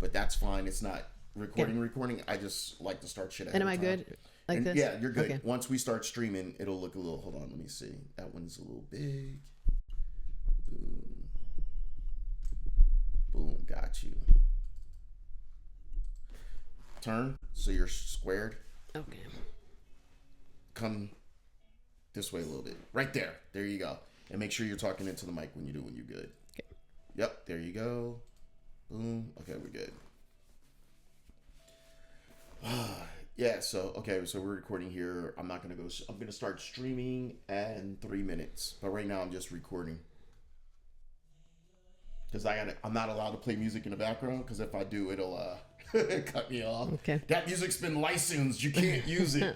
but that's fine. It's not recording. I just like to start shit. And am I good like this? Yeah, you're good. Okay. Once we start streaming, it'll look a little. Hold on, let me see. That one's a little big. Boom. Boom. Got you. Turn so you're squared. Okay. Come this way a little bit. Right there. There you go. And make sure you're talking into the mic when you do when you're good. Okay. Yep. There you go. Boom. Okay, we're good. Yeah. So we're recording here. I'm gonna start streaming in 3 minutes. But right now I'm just recording. Because I'm not allowed to play music in the background. Because if I do, it'll cut me off. Okay. That music's been licensed. You can't use it.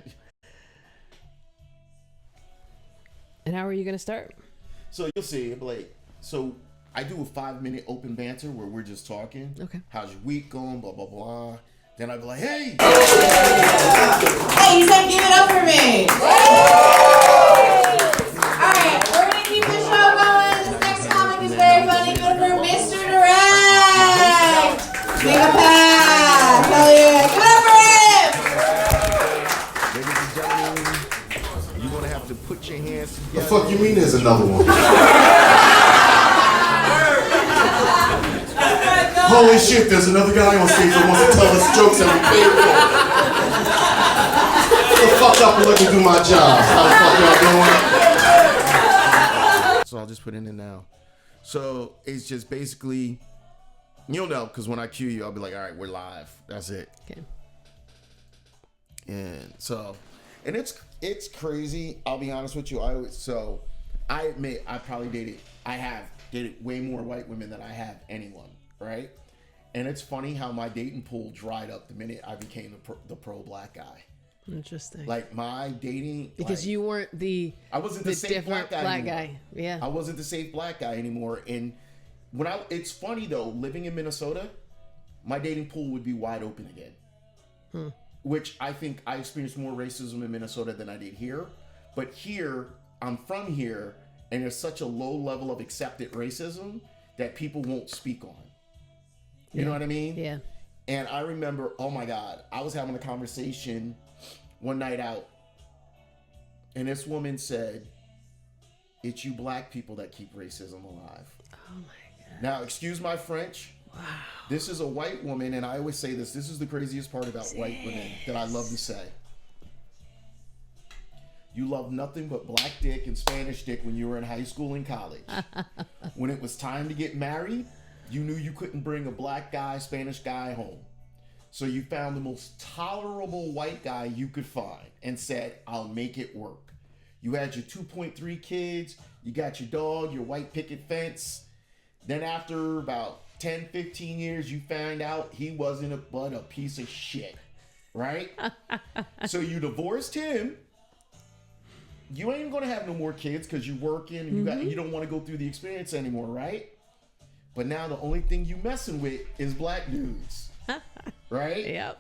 And how are you gonna start? So you'll see, like, so I do a 5-minute open banter where we're just talking. Okay. How's your week going? Blah blah blah. Then I'd be like, hey. Hey, you said give it up for me. All right, we're gonna keep the show going. This next comic is very funny. Good for Mr. Direct. Make a pass. Hell yeah. Give it up for him. Ladies and gentlemen, you're gonna have to put your hands together. The fuck you mean there's another one? Holy shit, there's another guy on stage that wants to tell us jokes that we paid for. Get the fuck up and let me do my job. How the fuck y'all doing? So I'll just put it in now. So it's just basically, you'll know, because when I cue you, I'll be like, all right, we're live. That's it. Okay. And so, and it's crazy. I'll be honest with you. I admit I have dated way more white women than I have anyone, right? And it's funny how my dating pool dried up the minute I became the pro black guy. Interesting. Like my dating, because you weren't I wasn't the safe black guy. Yeah. I wasn't the safe black guy anymore. And it's funny though, living in Minnesota, my dating pool would be wide open again. Which I think I experienced more racism in Minnesota than I did here. But here, I'm from here, and there's such a low level of accepted racism that people won't speak on. You know what I mean? Yeah. And I remember, oh my God, I was having a conversation one night out, and this woman said, "It's you black people that keep racism alive." Oh my God. Now, excuse my French. Wow. This is a white woman, and I always say this. This is the craziest part about white women that I love to say. You love nothing but black dick and Spanish dick when you were in high school and college. When it was time to get married, you knew you couldn't bring a black guy, Spanish guy home. So you found the most tolerable white guy you could find and said, I'll make it work. You had your 2.3 kids, you got your dog, your white picket fence. Then after about 10, 15 years, you find out he wasn't but a piece of shit, right? So you divorced him. You ain't gonna have no more kids because you're working and you don't want to go through the experience anymore, right? But now the only thing you messing with is black dudes, right? Yep.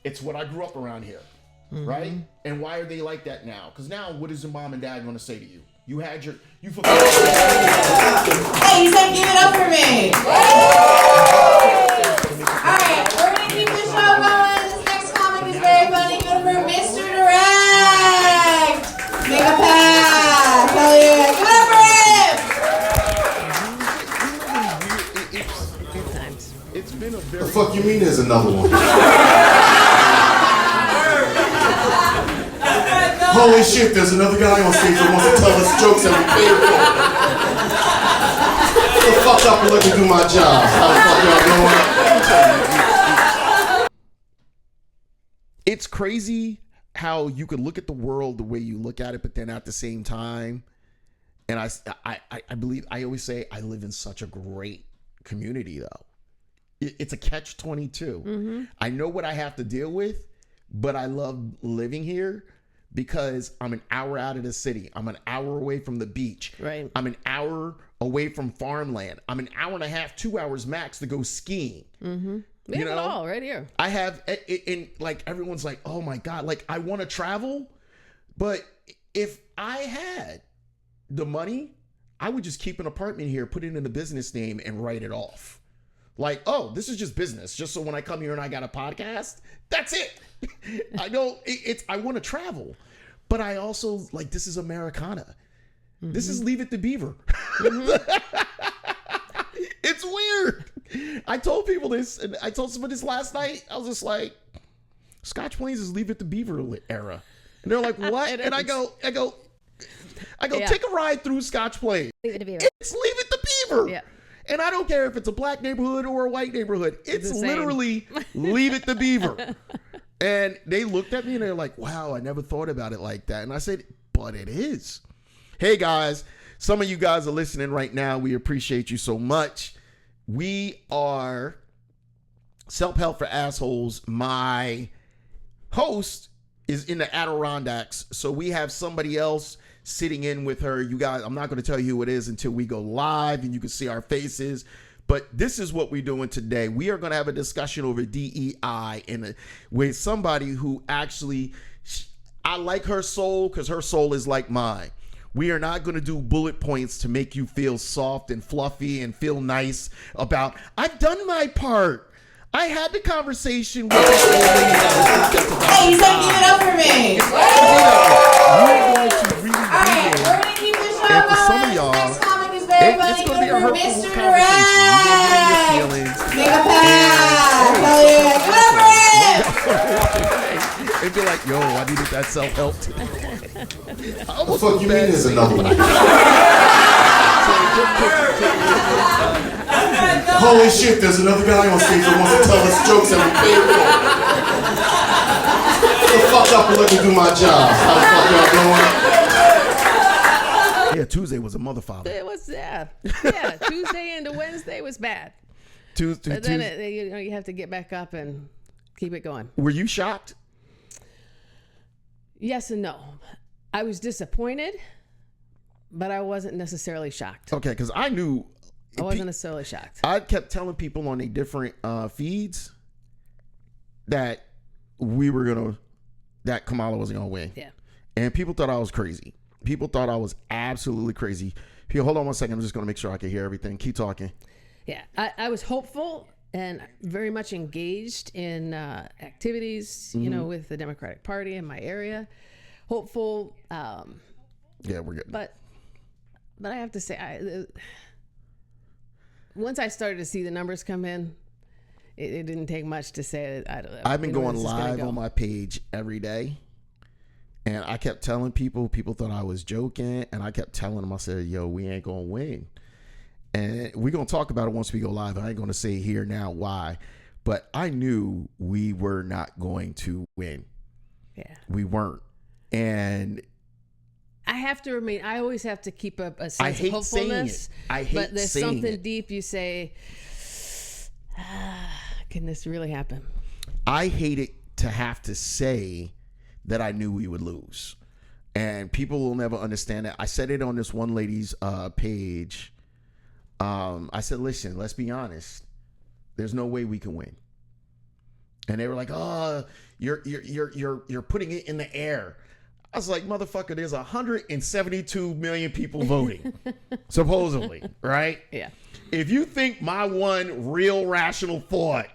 It's what I grew up around here, right? And why are they like that now? Because now, what is your mom and dad gonna say to you? You forgot. Hey, you said give it up for me. All right, we're gonna keep the show going. This next comic is very funny. Good for Mr. Direct. Make a pass. Hell yeah. Give it up for him. Good times. It's been a very. The fuck you mean there's another one? Holy shit, there's another guy on stage that wants to tell us jokes that we paid for. Get the fuck up and let me do my job. How the fuck y'all doing? It's crazy how you could look at the world the way you look at it, but then at the same time, and I believe, I always say I live in such a great community though. It's a catch-22. I know what I have to deal with, but I love living here because I'm an hour out of the city. I'm an hour away from the beach. Right. I'm an hour away from farmland. I'm an hour and a half, 2 hours max to go skiing. We have it all right here. I have, and like everyone's like, oh my God, like I want to travel, but if I had the money, I would just keep an apartment here, put it in a business name and write it off. Like, oh, this is just business. Just so when I come here and I got a podcast, that's it. I know I want to travel, but I also like, this is Americana. Mm-hmm. This is Leave It to Beaver. Mm-hmm. It's weird. I told people this, and I told somebody this last night. I was just like, Scotch Plains is Leave It to Beaver era. And they're like, what? And I go, yeah. Take a ride through Scotch Plains. Leave It to Beaver. It's Leave It to Beaver. Yeah. And I don't care if it's a black neighborhood or a white neighborhood. It's literally Leave It to Beaver. And they looked at me and they're like, wow, I never thought about it like that. And I said, but it is. Hey, guys, some of you guys are listening right now. We appreciate you so much. We are Self-Help for Assholes. My host is in the Adirondacks, so we have somebody else sitting in with her. You guys, I'm not going to tell you who it is until we go live and you can see our faces. But this is what we're doing today. We are going to have a discussion over DEI with somebody who actually, I like her soul because her soul is like mine. We are not going to do bullet points to make you feel soft and fluffy and feel nice about, I've done my part. I had the conversation with this old lady. Hey, you said give it up for me. We're going to really All right, we're going to keep the show and for going. some of y'all, Next comic is very funny. it's going to be a hurtful Mr. conversation. You're going to get in your feelings. Make a pass. Hell yeah. Give it up for him. It'd be like, yo, I needed that self-help today. What the fuck you mean there's another one? Holy shit, there's another guy on stage that wants to tell us jokes and we pay for it. Get the fuck up and let me do my job. How the fuck y'all doing? Yeah, Tuesday was a motherfather. It was, yeah. Tuesday into Wednesday was bad. Tuesday. But then you have to get back up and keep it going. Were you shocked? Yes and no. I was disappointed, but I wasn't necessarily shocked. Okay, because I knew. I wasn't necessarily shocked. I kept telling people on their different feeds that that Kamala wasn't gonna win. Yeah. And people thought I was crazy. People thought I was absolutely crazy. Here, hold on one second. I'm just gonna make sure I can hear everything. Keep talking. Yeah, I was hopeful and very much engaged in activities, with the Democratic Party in my area. Hopeful. Yeah, we're good. But I have to say, once I started to see the numbers come in, it didn't take much to say that I've been going live on my page every day, and I kept telling people thought I was joking, and I kept telling them, I said, yo, we ain't gonna win. And we're gonna talk about it once we go live. I ain't gonna say here now why, but I knew we were not going to win. Yeah. We weren't. And I always have to keep up a sense of hopefulness. But there's something deep you say, can this really happen? I hate it to have to say that I knew we would lose. And people will never understand that. I said it on this one lady's page. I said, listen, let's be honest. There's no way we can win. And they were like, oh, you're putting it in the air. I was like, motherfucker, there's 172 million people voting, supposedly, right? Yeah. If you think my one real rational thought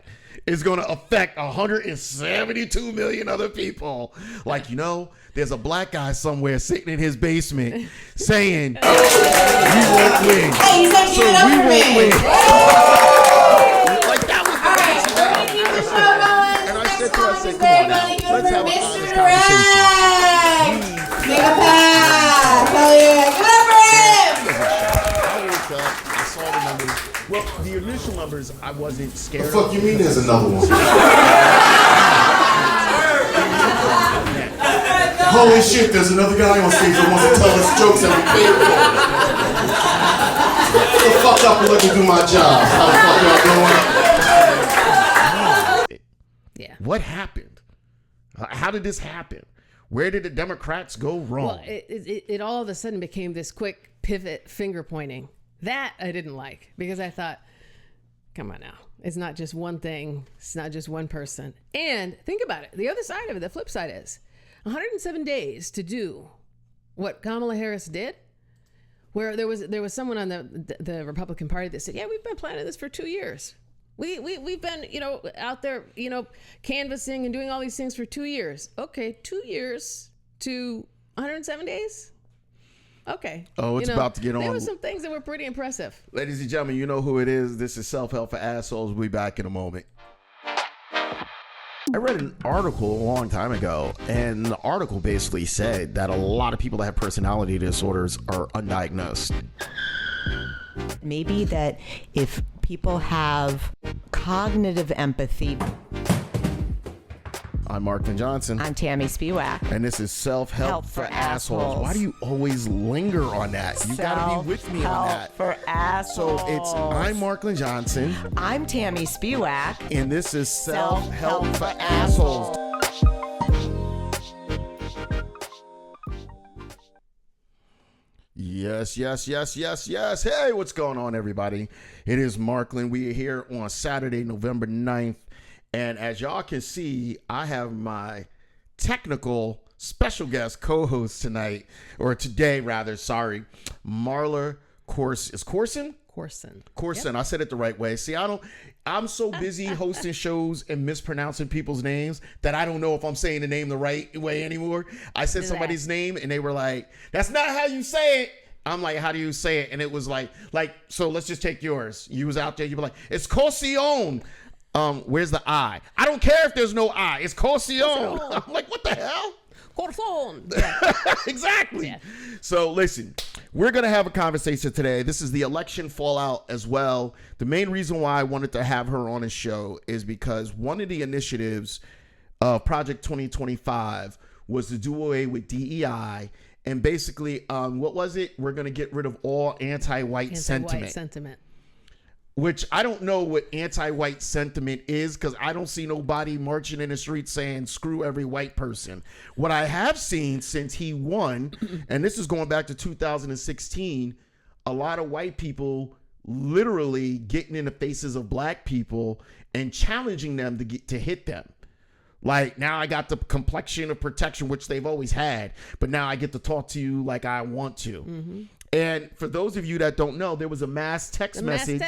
is going to affect 172 million other people, like, there's a black guy somewhere sitting in his basement saying, we won't win. Hey, you said So we won't win. Like, that was the And I said to her, come on now, let's have an honest conversation. Make a pass. Hell yeah. Give it up for him. I woke up, I saw the numbers. Well, the initial numbers, I wasn't scared. The fuck you mean there's another one? Holy shit, there's another guy on stage that wants to tell us jokes and we pay for it. Get the fuck up and let me do my job. How the fuck y'all doing? Yeah. What happened? How did this happen? Where did the Democrats go wrong? Well, it all of a sudden became this quick pivot finger pointing. That I didn't like because I thought, come on now. It's not just one thing. It's not just one person. And think about it. The other side of it, the flip side is 107 days to do what Kamala Harris did, where there was someone on the Republican Party that said, yeah, we've been planning this for 2 years. We've been, out there, canvassing and doing all these things for 2 years. Okay, 2 years to 107 days. Okay. Oh, it's about to get on. There were some things that were pretty impressive. Ladies and gentlemen, you know who it is. This is Self-Help for Assholes. We'll be back in a moment. I read an article a long time ago, and the article basically said that a lot of people that have personality disorders are undiagnosed. Maybe that if people have cognitive empathy. I'm Marklin Johnson. I'm Tammy Spiewak. And this is Self-Help for Assholes. Why do you always linger on that? You gotta be with me on that. For Assholes. So it's I'm Marklin Johnson. I'm Tammy Spiewak. And this is Self-Help for Assholes. Yes. Hey, what's going on, everybody? It is Marklin. We are here on Saturday, November 9th. And as y'all can see, I have my technical special guest co-host tonight, or today rather, sorry, Marla Corson. Is Corson? Corson. Yep. I said it the right way. See, I'm so busy hosting shows and mispronouncing people's names that I don't know if I'm saying the name the right way anymore. I said somebody's name and they were like, that's not how you say it. I'm like, how do you say it? And it was like, so let's just take yours. You was out there, you were like, it's Corson. Where's the I? I don't care if there's no I. It's Corson. I'm like, what the hell? Corson. Yeah. Exactly. Yeah. So listen, we're going to have a conversation today. This is the election fallout as well. The main reason why I wanted to have her on the show is because one of the initiatives of Project 2025 was to do away with DEI. And basically, what was it? We're going to get rid of all anti-white sentiment. Which I don't know what anti-white sentiment is, because I don't see nobody marching in the street saying screw every white person. What I have seen since he won, and this is going back to 2016, a lot of white people literally getting in the faces of black people and challenging them to hit them. Like, now I got the complexion of protection, which they've always had, but now I get to talk to you like I want to. Mm-hmm. And for those of you that don't know, there was a mass text message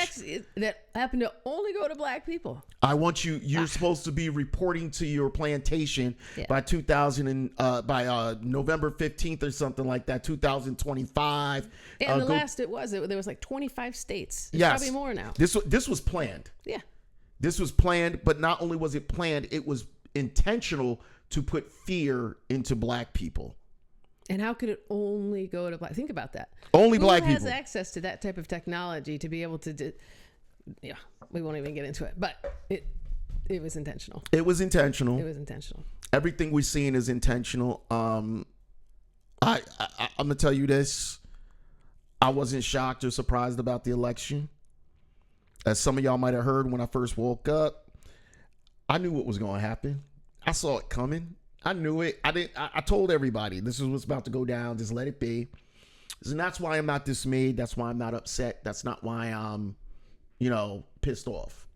that happened to only go to black people. I want you're supposed to be reporting to your plantation by by November 15th or something like that, 2025. And there was like 25 states. There's probably more now. This was planned. Yeah. This was planned, but not only was it planned, it was intentional to put fear into black people. And how could it only go to black? Think about that. Only black people. Who has access to that type of technology to be able to we won't even get into it. But it was intentional. It was intentional. Everything we're seeing is intentional. I'm going to tell you this. I wasn't shocked or surprised about the election. As some of y'all might have heard when I first woke up, I knew what was going to happen. I saw it coming. I knew it. I told everybody this is what's about to go down. Just let it be. And that's why I'm not dismayed. That's why I'm not upset. That's not why I'm, pissed off.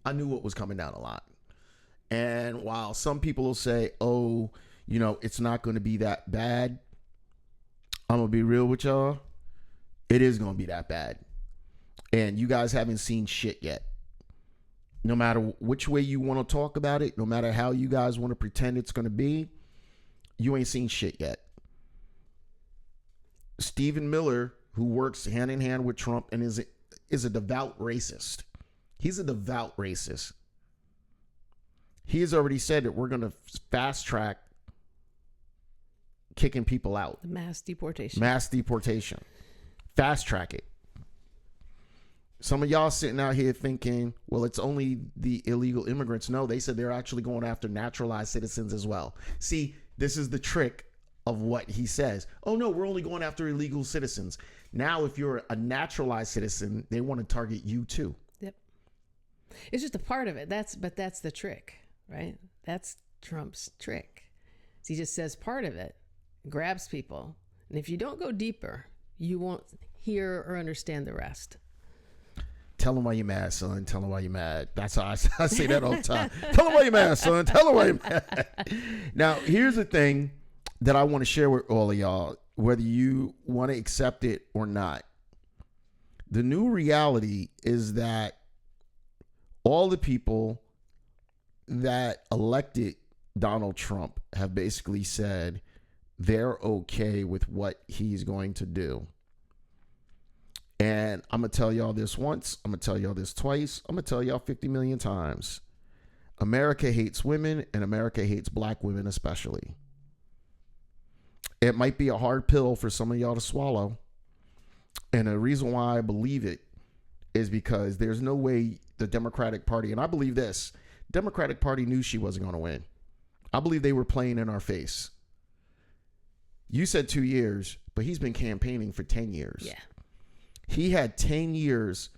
I knew what was coming down a lot. And while some people will say, oh, it's not going to be that bad, I'm going to be real with y'all. It is going to be that bad. And you guys haven't seen shit yet. No matter which way you want to talk about it, no matter how you guys want to pretend it's going to be, you ain't seen shit yet. Stephen Miller, who works hand in hand with Trump and is a devout racist. He's a devout racist. He has already said that we're going to fast track kicking people out. Mass deportation. Fast track it. Some of y'all sitting out here thinking, well, it's only the illegal immigrants. No, they said they're actually going after naturalized citizens as well. See, this is the trick of what he says. Oh, no, we're only going after illegal citizens. Now, if you're a naturalized citizen, they want to target you too. Yep. It's just a part of it. That's the trick, right? That's Trump's trick. He just says part of it, grabs people. And if you don't go deeper, you won't hear or understand the rest. Tell them why you're mad, son. Tell them why you're mad. That's how I say that all the time. Tell them why you're mad, son. Tell them why you're mad. Now, here's the thing that I want to share with all of y'all, whether you want to accept it or not. The new reality is that all the people that elected Donald Trump have basically said they're okay with what he's going to do. And I'm going to tell y'all this once. I'm going to tell y'all this twice. I'm going to tell y'all 50 million times. America hates women, and America hates black women especially. It might be a hard pill for some of y'all to swallow. And the reason why I believe it is because there's no way the Democratic Party, and I believe this, Democratic Party knew she wasn't going to win. I believe they were playing in our face. You said 2 years, but he's been campaigning for 10 years. Yeah. He had 10 years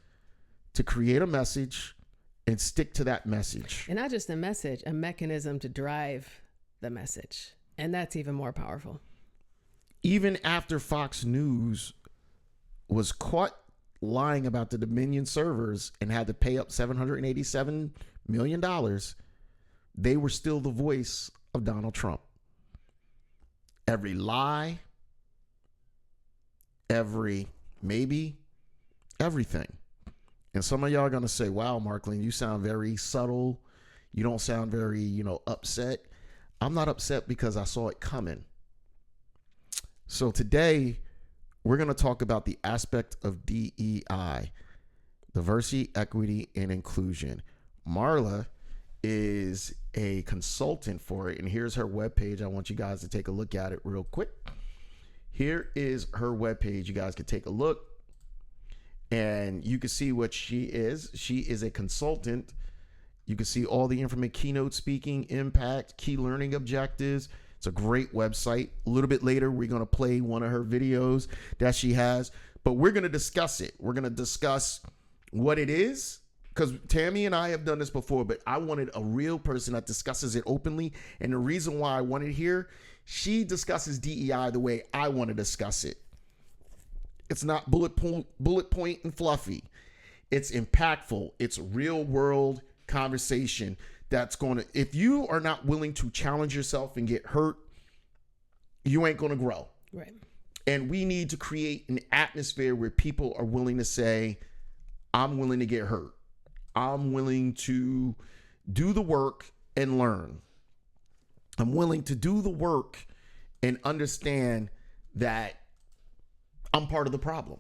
to create a message and stick to that message. And not just a message, a mechanism to drive the message. And that's even more powerful. Even after Fox News was caught lying about the Dominion servers and had to pay up $787 million, they were still the voice of Donald Trump. Every lie, every maybe, everything. And some of y'all are going to say, wow, Marklin, you sound very subtle. You don't sound very, upset. I'm not upset because I saw it coming. So today, we're going to talk about the aspect of DEI, diversity, equity, and inclusion. Marla is a consultant for it, and here's her webpage. I want you guys to take a look at it real quick. Here is her webpage. You guys can take a look, and you can see what she is. She is a consultant. You can see all the information, keynote speaking, impact, key learning objectives. It's a great website. A little bit later, we're going to play one of her videos that she has, but we're going to discuss it. We're going to discuss what it is, because Tammy and I have done this before, but I wanted a real person that discusses it openly. And the reason why I wanted here, she discusses DEI the way I want to discuss it. It's not bullet point and fluffy. It's impactful. It's real world conversation that's going to, if you are not willing to challenge yourself and get hurt, you ain't going to grow. Right. And we need to create an atmosphere where people are willing to say, I'm willing to get hurt. I'm willing to do the work and learn. I'm willing to do the work and understand that I'm part of the problem.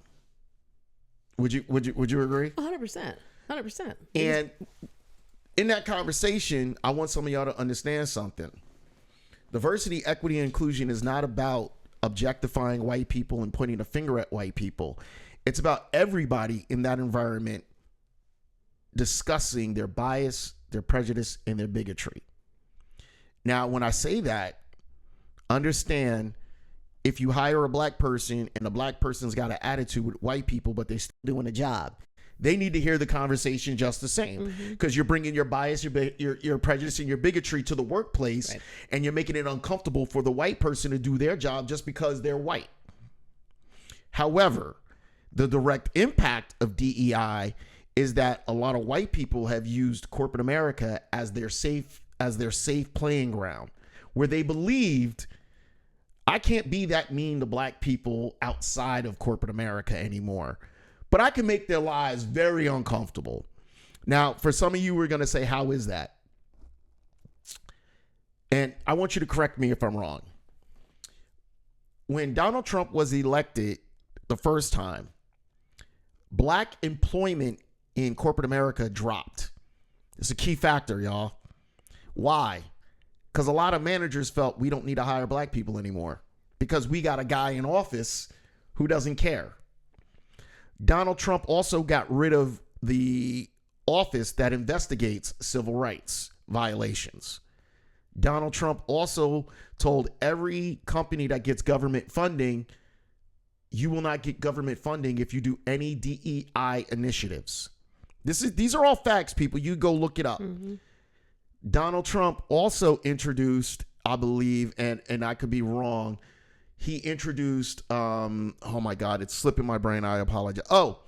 Would you agree? 100%. 100%. And in that conversation, I want some of y'all to understand something. Diversity, equity, and inclusion is not about objectifying white people and pointing a finger at white people. It's about everybody in that environment discussing their bias, their prejudice, and their bigotry. Now, when I say that, understand, if you hire a black person and the black person's got an attitude with white people, but they're still doing a job, they need to hear the conversation just the same, because you're bringing your bias, your prejudice, and your bigotry to the workplace, right, and you're making it uncomfortable for the white person to do their job just because they're white. However, the direct impact of DEI is that a lot of white people have used corporate America as their safe playing ground, where they believed, I can't be that mean to black people outside of corporate America anymore, but I can make their lives very uncomfortable. Now, for some of you, we're going to say, how is that? And I want you to correct me if I'm wrong. When Donald Trump was elected the first time, black employment in corporate America dropped. It's a key factor, y'all. Why? Because a lot of managers felt we don't need to hire black people anymore because we got a guy in office who doesn't care. Donald Trump also got rid of the office that investigates civil rights violations. Donald Trump also told every company that gets government funding, you will not get government funding if you do any DEI initiatives. These are all facts, people. You go look it up. Mm-hmm. Donald Trump also introduced, I believe, and I could be wrong, he introduced, oh my God, it's slipping my brain. I apologize. Oh,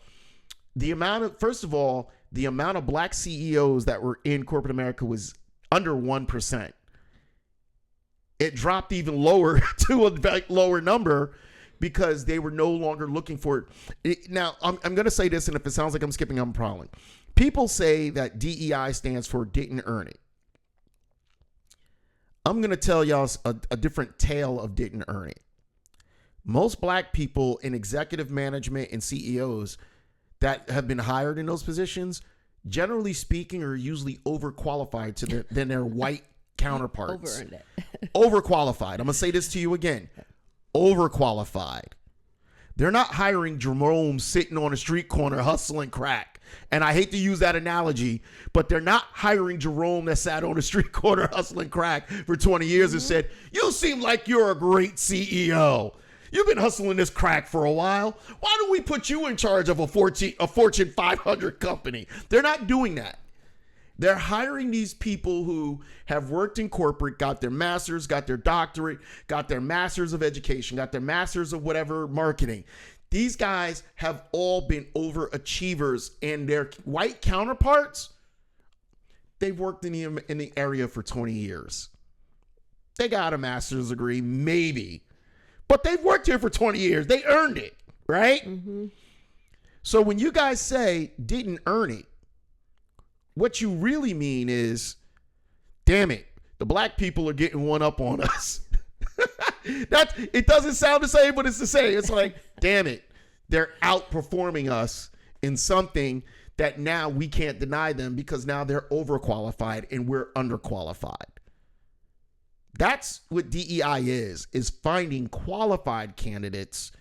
first of all, the amount of black CEOs that were in corporate America was under 1%. It dropped even lower to a lower number because they were no longer looking for it. Now, I'm going to say this, and if it sounds like I'm skipping, I'm prowling. People say that DEI stands for didn't earn it. I'm going to tell y'all a different tale of didn't earn it. Most black people in executive management and CEOs that have been hired in those positions, generally speaking, are usually overqualified than their white counterparts. Over-earned it. Overqualified. I'm going to say this to you again. Overqualified. They're not hiring Jerome sitting on a street corner hustling crack. And I hate to use that analogy, but they're not hiring Jerome that sat on a street corner hustling crack for 20 years and said, you seem like you're a great CEO. You've been hustling this crack for a while. Why don't we put you in charge of a Fortune 500 company? They're not doing that. They're hiring these people who have worked in corporate, got their master's, got their doctorate, got their master's of education, got their master's of whatever marketing. These guys have all been overachievers, and their white counterparts, they've worked in the area for 20 years. They got a master's degree, maybe. But they've worked here for 20 years. They earned it, right? Mm-hmm. So when you guys say didn't earn it, what you really mean is, damn it, the black people are getting one up on us. It doesn't sound the same, but it's the same. It's like, damn it, they're outperforming us in something that now we can't deny them because now they're overqualified and we're underqualified. That's what DEI is finding qualified candidates,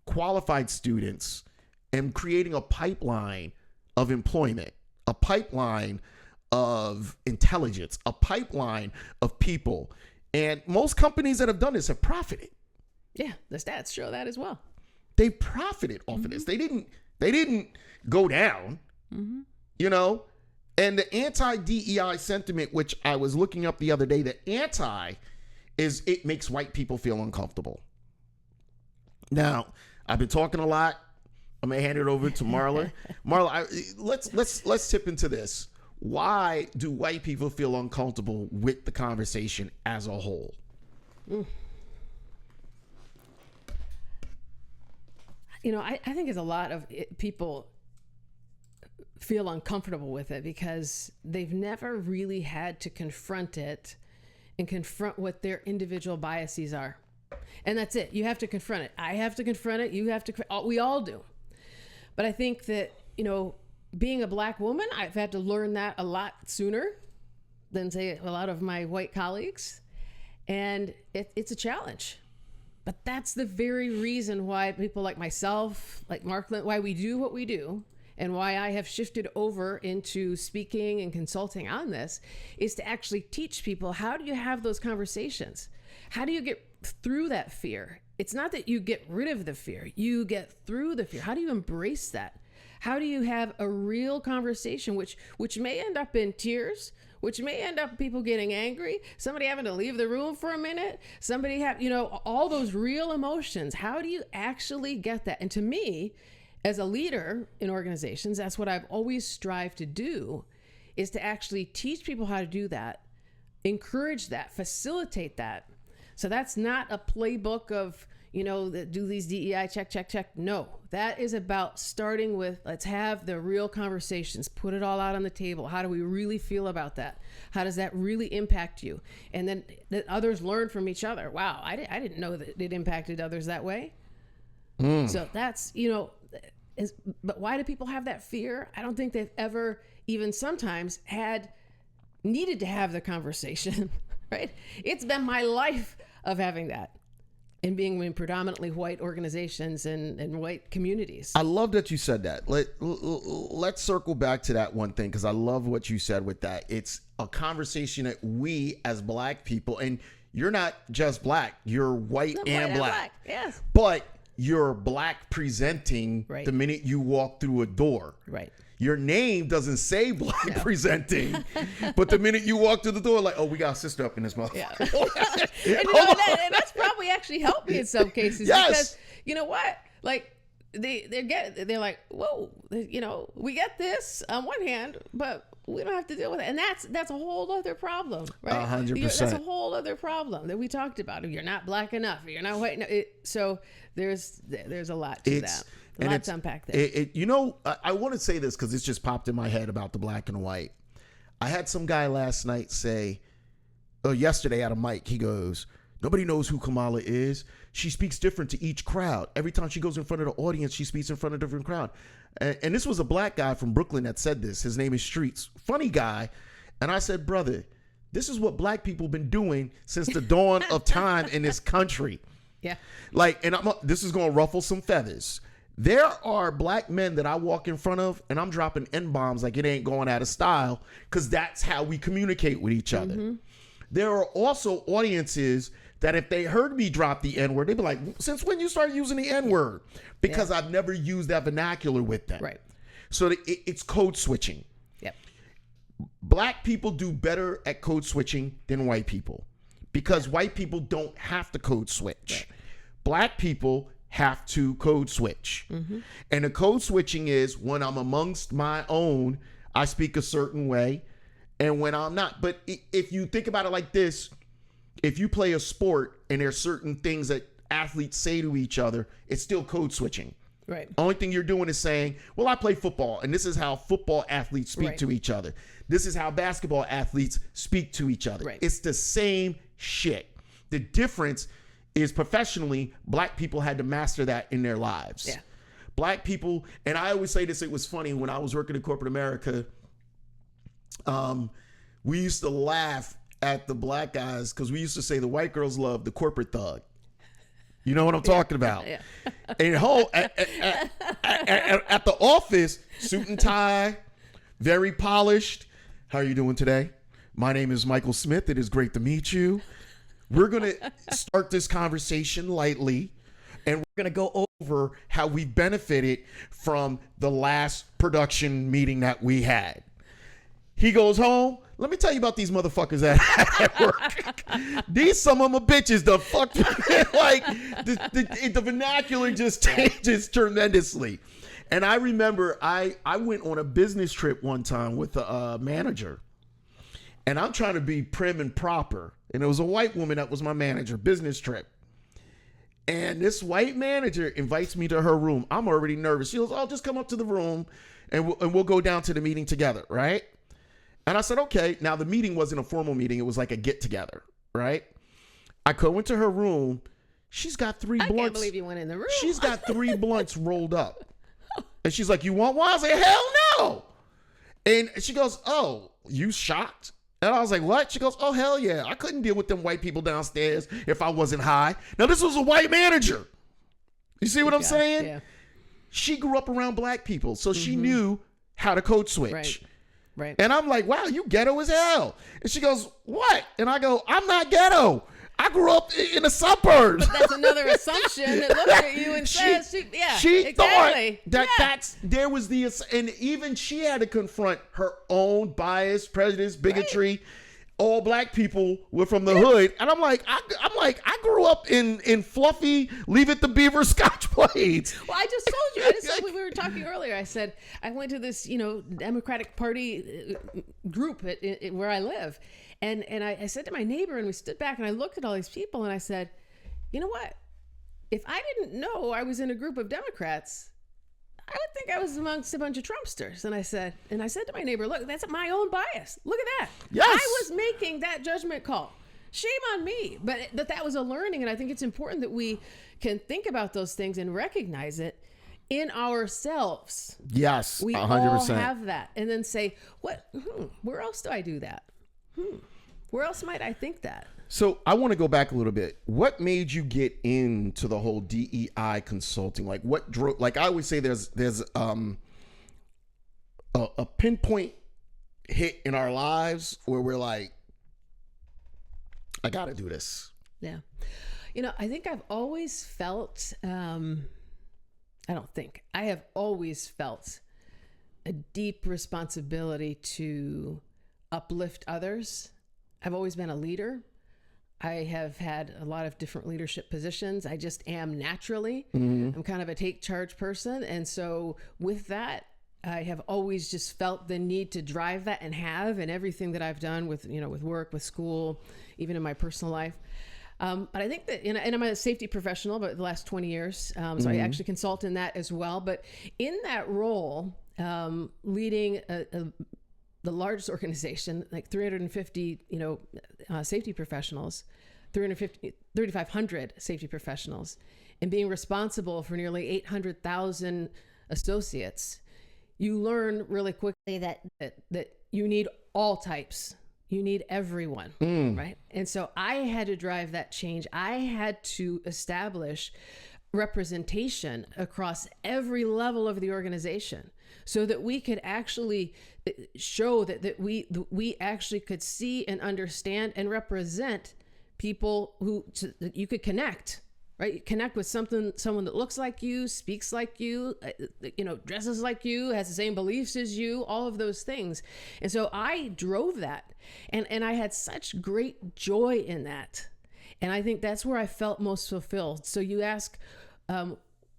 qualified students, and creating a pipeline of employment, a pipeline of intelligence, a pipeline of people. And most companies that have done this have profited. Yeah, the stats show that as well. They profited off of this. They didn't go down, you know? And the anti-DEI sentiment, which I was looking up the other day, the anti is it makes white people feel uncomfortable. Now, I've been talking a lot. I'm gonna hand it over to Marla. Marla, let's tip into this. Why do white people feel uncomfortable with the conversation as a whole? You know, I think it's a lot of people feel uncomfortable with it because they've never really had to confront it and confront what their individual biases are. And that's it. You have to confront it. I have to confront it. You have to, we all do. But I think that, you know, being a black woman, I've had to learn that a lot sooner than, say, a lot of my white colleagues. And it's a challenge. But that's the very reason why people like myself, like Marla, why we do what we do, and why I have shifted over into speaking and consulting on this, is to actually teach people, how do you have those conversations? How do you get through that fear? It's not that you get rid of the fear, you get through the fear. How do you embrace that? How do you have a real conversation, which may end up in tears, which may end up people getting angry, somebody having to leave the room for a minute, somebody have, you know, all those real emotions. How do you actually get that? And to me, as a leader in organizations, that's what I've always strived to do, is to actually teach people how to do that, encourage that, facilitate that. So that's not a playbook of, you know, that do these DEI check. No, that is about starting with, let's have the real conversations, put it all out on the table. How do we really feel about that? How does that really impact you? And then that others learn from each other. Wow, I didn't know that it impacted others that way. So that's, you know, but why do people have that fear? I don't think they've ever even sometimes needed to have the conversation, right? It's been my life of having that and being in predominantly white organizations and white communities. I love that you said that. Let's circle back to that one thing, because I love what you said with that. It's a conversation that we as black people, and you're not just black, you're white and black. Yes. But you're black presenting the minute you walk through a door. Right. Your name doesn't say black presenting, but the minute you walk through the door, like, oh, we got a sister up in this motherfucker. Yeah. And that's probably actually helped me in some cases. Yes. Because you know what? Like they're like, whoa, you know, we get this on one hand, but we don't have to deal with it. And that's a whole other problem, right? 100%. That's a whole other problem that we talked about. If you're not black enough, if you're not white enough. So there's a lot to that. Lots to unpack there. I want to say this because it's just popped in my head about the black and white. I had some guy last night say, yesterday at a mic, he goes, nobody knows who Kamala is. She speaks different to each crowd. Every time she goes in front of the audience, she speaks in front of a different crowd. And this was a black guy from Brooklyn that said this. His name is Streets. Funny guy. And I said, brother, this is what black people been doing since the dawn of time in this country. Yeah. Like, and this is going to ruffle some feathers. There are black men that I walk in front of and I'm dropping N-bombs like it ain't going out of style because that's how we communicate with each other. Mm-hmm. There are also audiences that if they heard me drop the N-word, they'd be like, since when you started using the N-word? Because I've never used that vernacular with them. Right. So it's code switching. Yep. Black people do better at code switching than white people because white people don't have to code switch. Right. Black people have to code switch. Mm-hmm. And the code switching is when I'm amongst my own, I speak a certain way. And when I'm not, but if you think about it like this, if you play a sport and there's certain things that athletes say to each other, it's still code switching. Right. Only thing you're doing is saying, well, I play football and this is how football athletes speak to each other. This is how basketball athletes speak to each other. Right. It's the same shit. The difference is professionally, black people had to master that in their lives. Yeah. Black people, and I always say this, it was funny when I was working in corporate America, we used to laugh at the black guys because we used to say the white girls love the corporate thug. You know what I'm talking about? Yeah. And at the office, suit and tie, very polished. How are you doing today? My name is Michael Smith. It is great to meet you. We're going to start this conversation lightly, and we're going to go over how we benefited from the last production meeting that we had. He goes home. Let me tell you about these motherfuckers at work. These some of them are bitches. The fuck, like the vernacular just changes tremendously. And I remember I went on a business trip one time with a manager, and I'm trying to be prim and proper. And it was a white woman that was my manager, business trip. And this white manager invites me to her room. I'm already nervous. She goes, "Oh, just come up to the room, and we'll go down to the meeting together, right?" And I said, okay. Now, the meeting wasn't a formal meeting. It was like a get-together, right? I go into her room. She's got 3 blunts. I can't believe you went in the room. She's got 3 blunts rolled up. And she's like, you want one? I was like, hell no. And she goes, oh, you shocked? And I was like, what? She goes, oh, hell yeah. I couldn't deal with them white people downstairs if I wasn't high. Now, this was a white manager. You see what I'm saying? Yeah. She grew up around black people, so she knew how to code switch. Right. And I'm like, wow, you ghetto as hell. And she goes, what? And I go, I'm not ghetto. I grew up in the suburbs. But that's another assumption that looks at you and says, she exactly. thought that there was and even she had to confront her own bias, prejudice, bigotry. Right. All black people were from the hood. And I'm like, I grew up in fluffy, leave it to beaver Scotch blades. Well, I just told you, we were talking earlier. I said, I went to this, Democratic Party group where I live. And I said to my neighbor, and we stood back and I looked at all these people and I said, you know what? If I didn't know I was in a group of Democrats, I would think I was amongst a bunch of Trumpsters. And I said to my neighbor, look, that's my own bias. Look at that. Yes. I was making that judgment call. Shame on me. But that was a learning. And I think it's important that we can think about those things and recognize it in ourselves. Yes, we 100%. all have that. And then say, where else do I do that? Where else might I think that? So I want to go back a little bit. What made you get into the whole DEI consulting? Like what drove, like I always say there's a pinpoint hit in our lives where we're like, I got to do this. Yeah. I think I've always felt, I have always felt a deep responsibility to uplift others. I've always been a leader. I have had a lot of different leadership positions. I just am naturally. Mm-hmm. I'm kind of a take charge person. And so with that, I have always just felt the need to drive that and have in everything that I've done with, with work, with school, even in my personal life. But I think that, and I'm a safety professional, but the last 20 years, so I actually consult in that as well. But in that role, leading the largest organization, like 350, safety professionals, 3,500 safety professionals, and being responsible for nearly 800,000 associates, you learn really quickly that you need all types. You need everyone, right? And so I had to drive that change. I had to establish representation across every level of the organization so that we could actually show that we actually could see and understand and represent people who that you could connect, right? Connect with someone that looks like you, speaks like you, dresses like you, has the same beliefs as you, all of those things. And so I drove that, and I had such great joy in that. And I think that's where I felt most fulfilled. So you ask,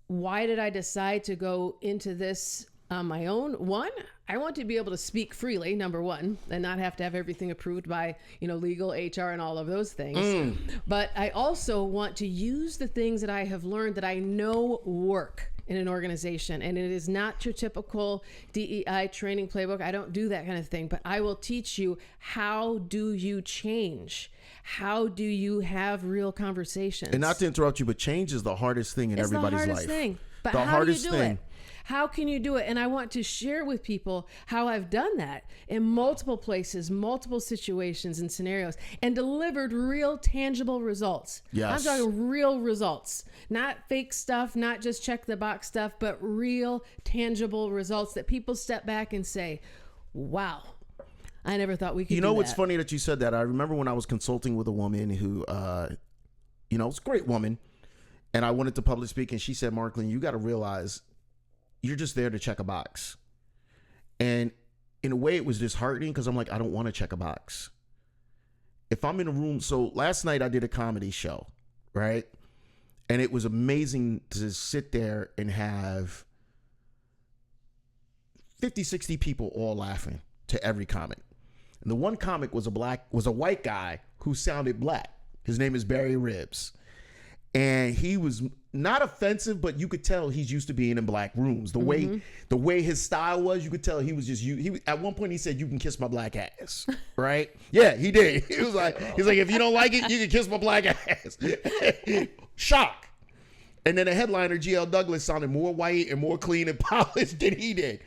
why did I decide to go into this on my own? One, I want to be able to speak freely, number one, and not have to have everything approved by, legal, HR, and all of those things. But I also want to use the things that I have learned that I know work in an organization. And it is not your typical DEI training playbook. I don't do that kind of thing, but I will teach you, how do you change? How do you have real conversations? And not to interrupt you, but change is the hardest thing in everybody's life. It's the hardest thing. But the how do you do it? How can you do it? And I want to share with people how I've done that in multiple places, multiple situations and scenarios, and delivered real tangible results. Yes. I'm talking real results, not fake stuff, not just check the box stuff, but real tangible results that people step back and say, wow, I never thought we could do that. What's funny that you said that? I remember when I was consulting with a woman who, was a great woman, and I wanted to public speak, and she said, Marklin, you got to realize you're just there to check a box. And in a way, it was disheartening because I'm like, I don't want to check a box. If I'm in a room, so last night I did a comedy show, right? And it was amazing to sit there and have 50, 60 people all laughing to every comic. And the one comic was a white guy who sounded black. His name is Barry Ribs. And he was not offensive, but you could tell he's used to being in black rooms. The way his style was, you could tell he was just at one point he said, "You can kiss my black ass," right? Yeah, he did. He's like, if you don't like it, you can kiss my black ass. Shock. And then the headliner, G.L. Douglas, sounded more white and more clean and polished than he did.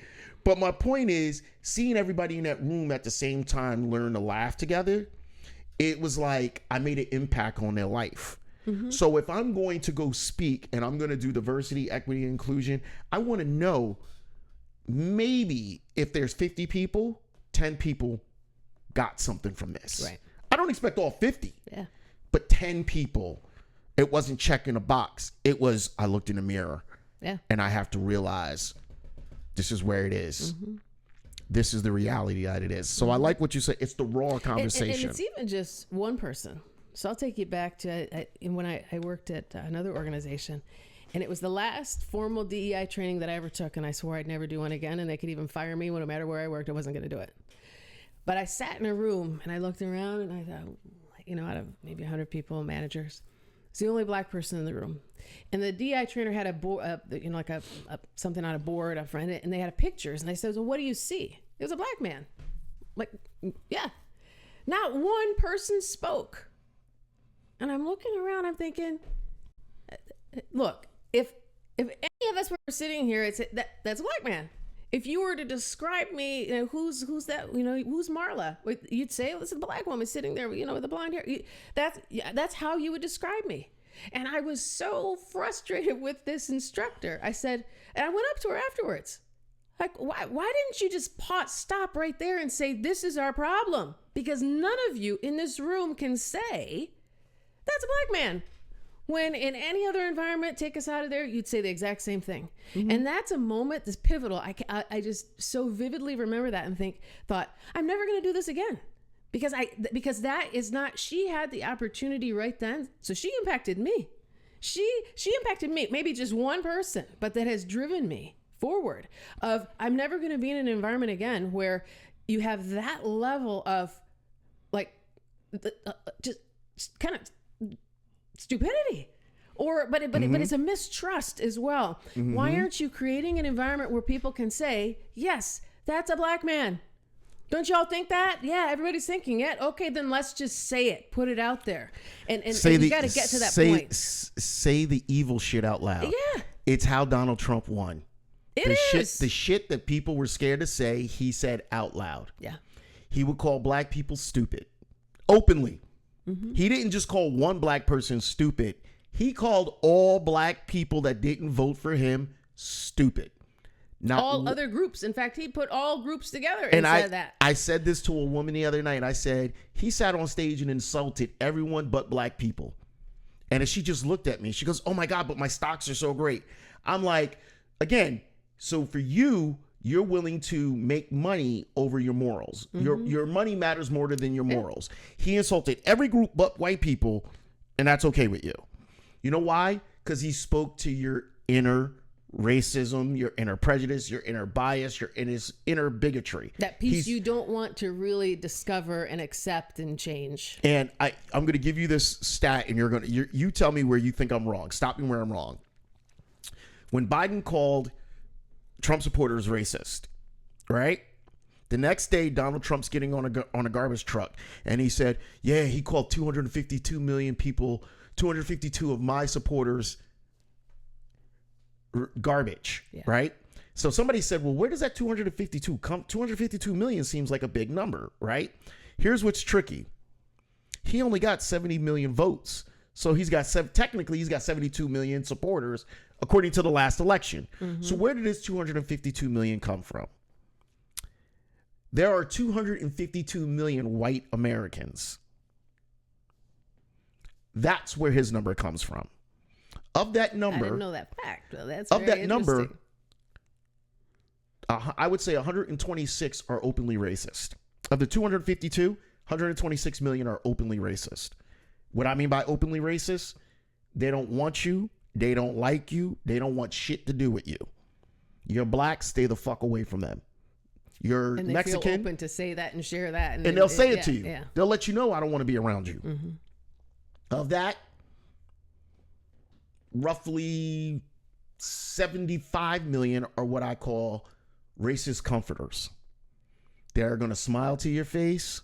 But my point is, seeing everybody in that room at the same time learn to laugh together, it was like I made an impact on their life. So if I'm going to go speak and I'm going to do diversity, equity, and inclusion, I want to know maybe if there's 50 people, 10 people got something from this. Right. I don't expect all 50, Yeah. but 10 people, it wasn't checking a box. It was, I looked in the mirror and I have to realize this is where it is. This is the reality that it is. So I like what you say. It's the raw conversation. And it's even just one person. So I'll take you back to when I worked at another organization, and it was the last formal DEI training that I ever took, and I swore I'd never do one again, and they could even fire me no matter where I worked. I wasn't going to do it. But I sat in a room, and I looked around, and I thought, out of maybe 100 people, managers, it's the only black person in the room. And the DEI trainer had a board, something on a board up front, and they had pictures, and they said, "Well, what do you see?" It was a black man. Like, yeah. Not one person spoke. And I'm looking around, I'm thinking, look, if any of us were sitting here, that's a black man. If you were to describe me, who's that? Who's Marla? You'd say, this is a black woman sitting there, with the blonde hair. That's how you would describe me. And I was so frustrated with this instructor. I said, and I went up to her afterwards. Like, why didn't you just stop right there and say, this is our problem? Because none of you in this room can say, that's a black man. When in any other environment, take us out of there, you'd say the exact same thing. And that's a moment that's pivotal. I just so vividly remember that and thought, I'm never going to do this again. Because that is not, she had the opportunity right then. So she impacted me. She impacted me, maybe just one person, but that has driven me forward of, I'm never going to be in an environment again where you have that level of just kind of stupidity. But it's a mistrust as well. Why aren't you creating an environment where people can say, yes, that's a black man? Don't y'all think that? Yeah, everybody's thinking it. Okay, then let's just say it. Put it out there. And you got to get to that point. Say the evil shit out loud. Yeah. It's how Donald Trump won. The shit that people were scared to say, he said out loud. Yeah. He would call black people stupid. Openly. He didn't just call one black person stupid. He called all black people that didn't vote for him stupid. All other groups. In fact, he put all groups together and said that. I said this to a woman the other night. I said, he sat on stage and insulted everyone but black people. And she just looked at me. She goes, oh my God, but my stocks are so great. I'm like, again, so for you, you're willing to make money over your morals. Your money matters more than your morals. He insulted every group but white people, and that's okay with you. You know why? Because he spoke to your inner racism, your inner prejudice, your inner bias, your inner bigotry. That piece you don't want to really discover and accept and change. And I'm going to give you this stat, and you tell me where you think I'm wrong. Stop me where I'm wrong. When Biden called Trump supporters racist, right? The next day, Donald Trump's getting on a garbage truck, and he said, yeah, he called 252 million people, 252 of my supporters garbage, right? So somebody said, well, where does that 252 come? 252 million seems like a big number, right? Here's what's tricky. He only got 70 million votes. So technically he's got 72 million supporters according to the last election. So where did this 252 million come from? There are 252 million white Americans. That's where his number comes from. Of that number, I didn't know that fact. Well, that's of very that number, interesting. I would say 126 are openly racist. Of the 252, 126 million are openly racist. What I mean by openly racist, they don't want you, they don't like you, they don't want shit to do with you. You're black, stay the fuck away from them. You're and they Mexican, feel open to say that and share that, and they'll say it to you. Yeah. They'll let you know I don't want to be around you. Of that, roughly 75 million are what I call racist comforters. They're going to smile to your face.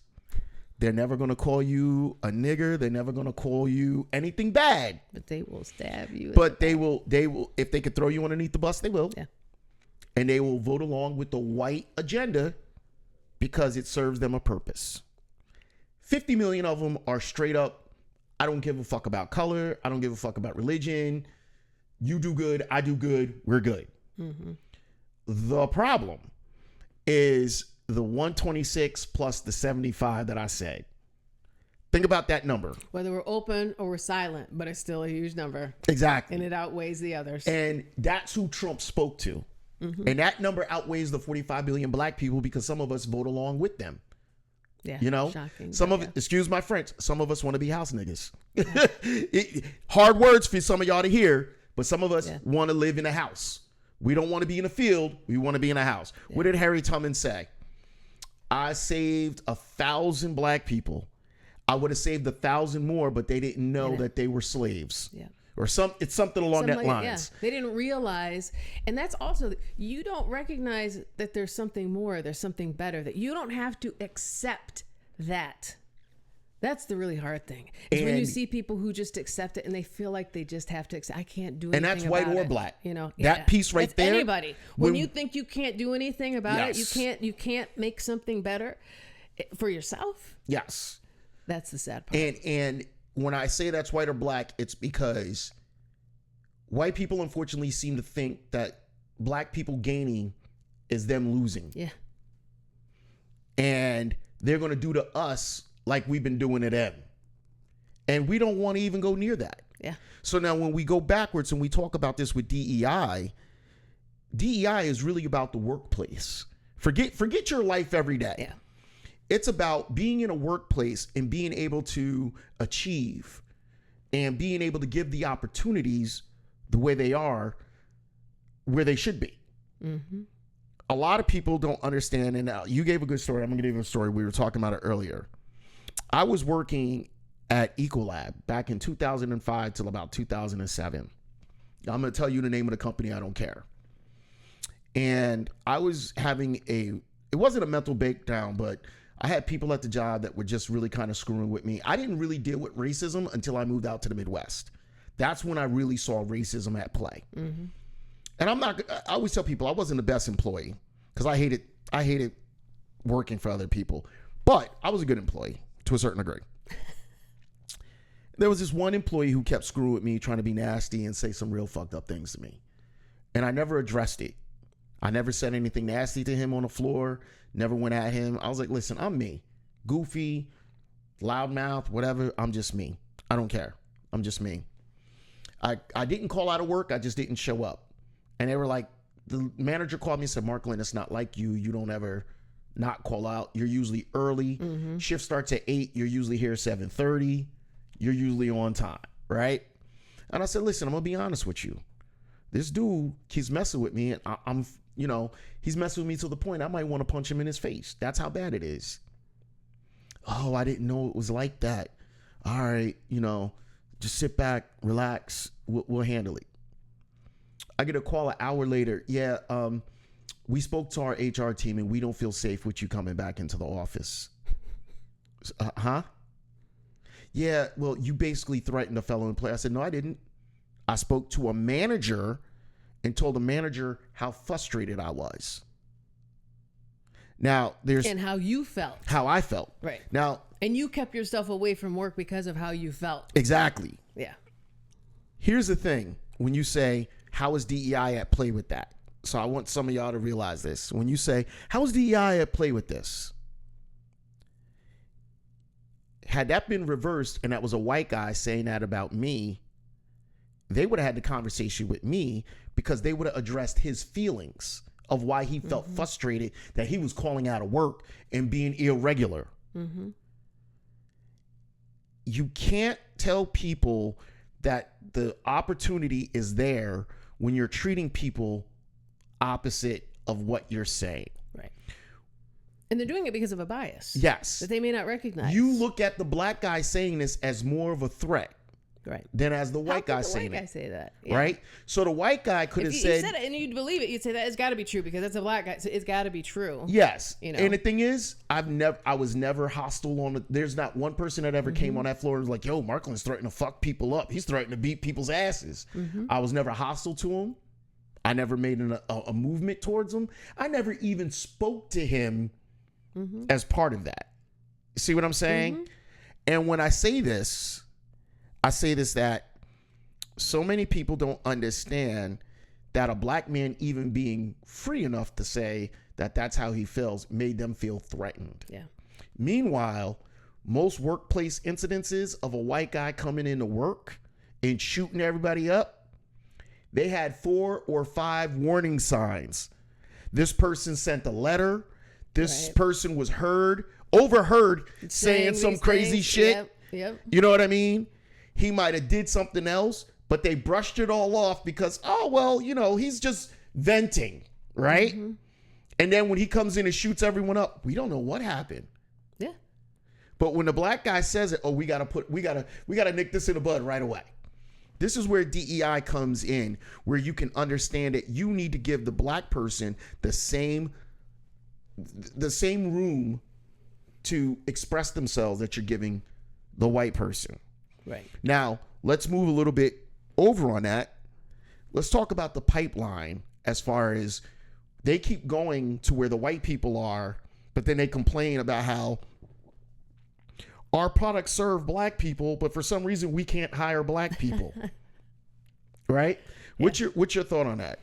They're never going to call you a nigger. They're never going to call you anything bad. But they will stab you. But they will, if they could throw you underneath the bus, they will. Yeah. And they will vote along with the white agenda because it serves them a purpose. 50 million of them are straight up, I don't give a fuck about color. I don't give a fuck about religion. You do good. I do good. We're good. The problem is the 126 plus the 75 that I said. Think about that number. Whether we're open or we're silent, but it's still a huge number. Exactly. And it outweighs the others. And that's who Trump spoke to. And that number outweighs the 45 billion black people because some of us vote along with them. Yeah, you know, shocking, some of it, excuse my French, some of us want to be house niggas. Hard words for some of y'all to hear, but some of us want to live in a house. We don't want to be in a field. We want to be in a house. What did Harry Tubman say? I saved 1,000 black people. I would have saved 1,000 more, but they didn't know that they were slaves. Yeah. Or it's something along that lines. They didn't realize, and that's also, you don't recognize that there's something more, there's something better, that you don't have to accept that. That's the really hard thing. Is when you see people who just accept it and they feel like they just have to accept. I can't do anything about it. And that's white or black. You know, that piece right there. Anybody. When you think you can't do anything about it, you can't make something better for yourself. Yes. That's the sad part. And when I say that's white or black, it's because white people unfortunately seem to think that black people gaining is them losing. Yeah. And they're going to do to us like we've been doing to them. And we don't want to even go near that. Yeah. So now when we go backwards and we talk about this with DEI, DEI is really about the workplace. Forget your life every day. Yeah. It's about being in a workplace and being able to achieve and being able to give the opportunities the way they are, where they should be. A lot of people don't understand. And you gave a good story. I'm going to give you a story. We were talking about it earlier. I was working at Ecolab back in 2005 till about 2007. I'm going to tell you the name of the company. I don't care. And I was having it wasn't a mental breakdown, but I had people at the job that were just really kind of screwing with me. I didn't really deal with racism until I moved out to the Midwest. That's when I really saw racism at play. Mm-hmm. And I always tell people I wasn't the best employee because I hated working for other people, but I was a good employee to a certain degree. There was this one employee who kept screwing with me, trying to be nasty and say some real fucked up things to me. And I never addressed it. I never said anything nasty to him on the floor, never went at him. I was like, listen, I'm me. Goofy, loudmouth, whatever. I'm just me. I don't care. I'm just me. I didn't call out of work. I just didn't show up. And they were like, the manager called me and said, Marklin, it's not like you. You don't ever not call out. You're usually early. Mm-hmm. Shift starts at 8. You're usually here at 7:30. You're usually on time, right? And I said, listen, I'm going to be honest with you. This dude keeps messing with me, and I'm he's messing with me to the point I might want to punch him in his face. That's how bad it is. Oh, I didn't know it was like that. All right, just sit back, relax. We'll handle it. I get a call an hour later. Yeah, we spoke to our HR team, and we don't feel safe with you coming back into the office. Huh? Yeah, well, you basically threatened a fellow employee. I said, no, I didn't. I spoke to a manager and told the manager how frustrated I was. Now, and how you felt. How I felt. Right. Now. And you kept yourself away from work because of how you felt. Exactly. Yeah. Here's the thing. When you say, how is DEI at play with that? So I want some of y'all to realize this. When you say, how is DEI at play with this? Had that been reversed and that was a white guy saying that about me, they would have had the conversation with me because they would have addressed his feelings of why he felt frustrated that he was calling out of work and being irregular. Mm-hmm. You can't tell people that the opportunity is there when you're treating people opposite of what you're saying. Right. And they're doing it because of a bias. Yes. That they may not recognize. You look at the black guy saying this as more of a threat. Right. Than as the white guy saying it. How could the white guy say that? Yeah. Right? So the white guy could have said... If you said it and you'd believe it, you'd say that it's got to be true because that's a black guy. So it's got to be true. Yes. And the thing is, I was never hostile on it. There's not one person that ever came on that floor and was like, yo, Marklin's threatening to fuck people up. He's threatening to beat people's asses. Mm-hmm. I was never hostile to him. I never made a movement towards him. I never even spoke to him as part of that. See what I'm saying? Mm-hmm. And when I say this that so many people don't understand that a black man even being free enough to say that that's how he feels made them feel threatened. Yeah. Meanwhile, most workplace incidences of a white guy coming into work and shooting everybody up, they had 4 or 5 warning signs. This person sent a letter. This person was overheard saying some crazy shit. Yep. You know what I mean? He might have did something else, but they brushed it all off because, he's just venting, right? Mm-hmm. And then when he comes in and shoots everyone up, we don't know what happened. Yeah. But when the black guy says it, we gotta nick this in the bud right away. This is where DEI comes in, where you can understand that you need to give the black person the same room to express themselves that you're giving the white person. Right. Now, let's move a little bit over on that. Let's talk about the pipeline as far as they keep going to where the white people are, but then they complain about how our products serve black people, but for some reason we can't hire black people. Right? Yeah. What's your thought on that?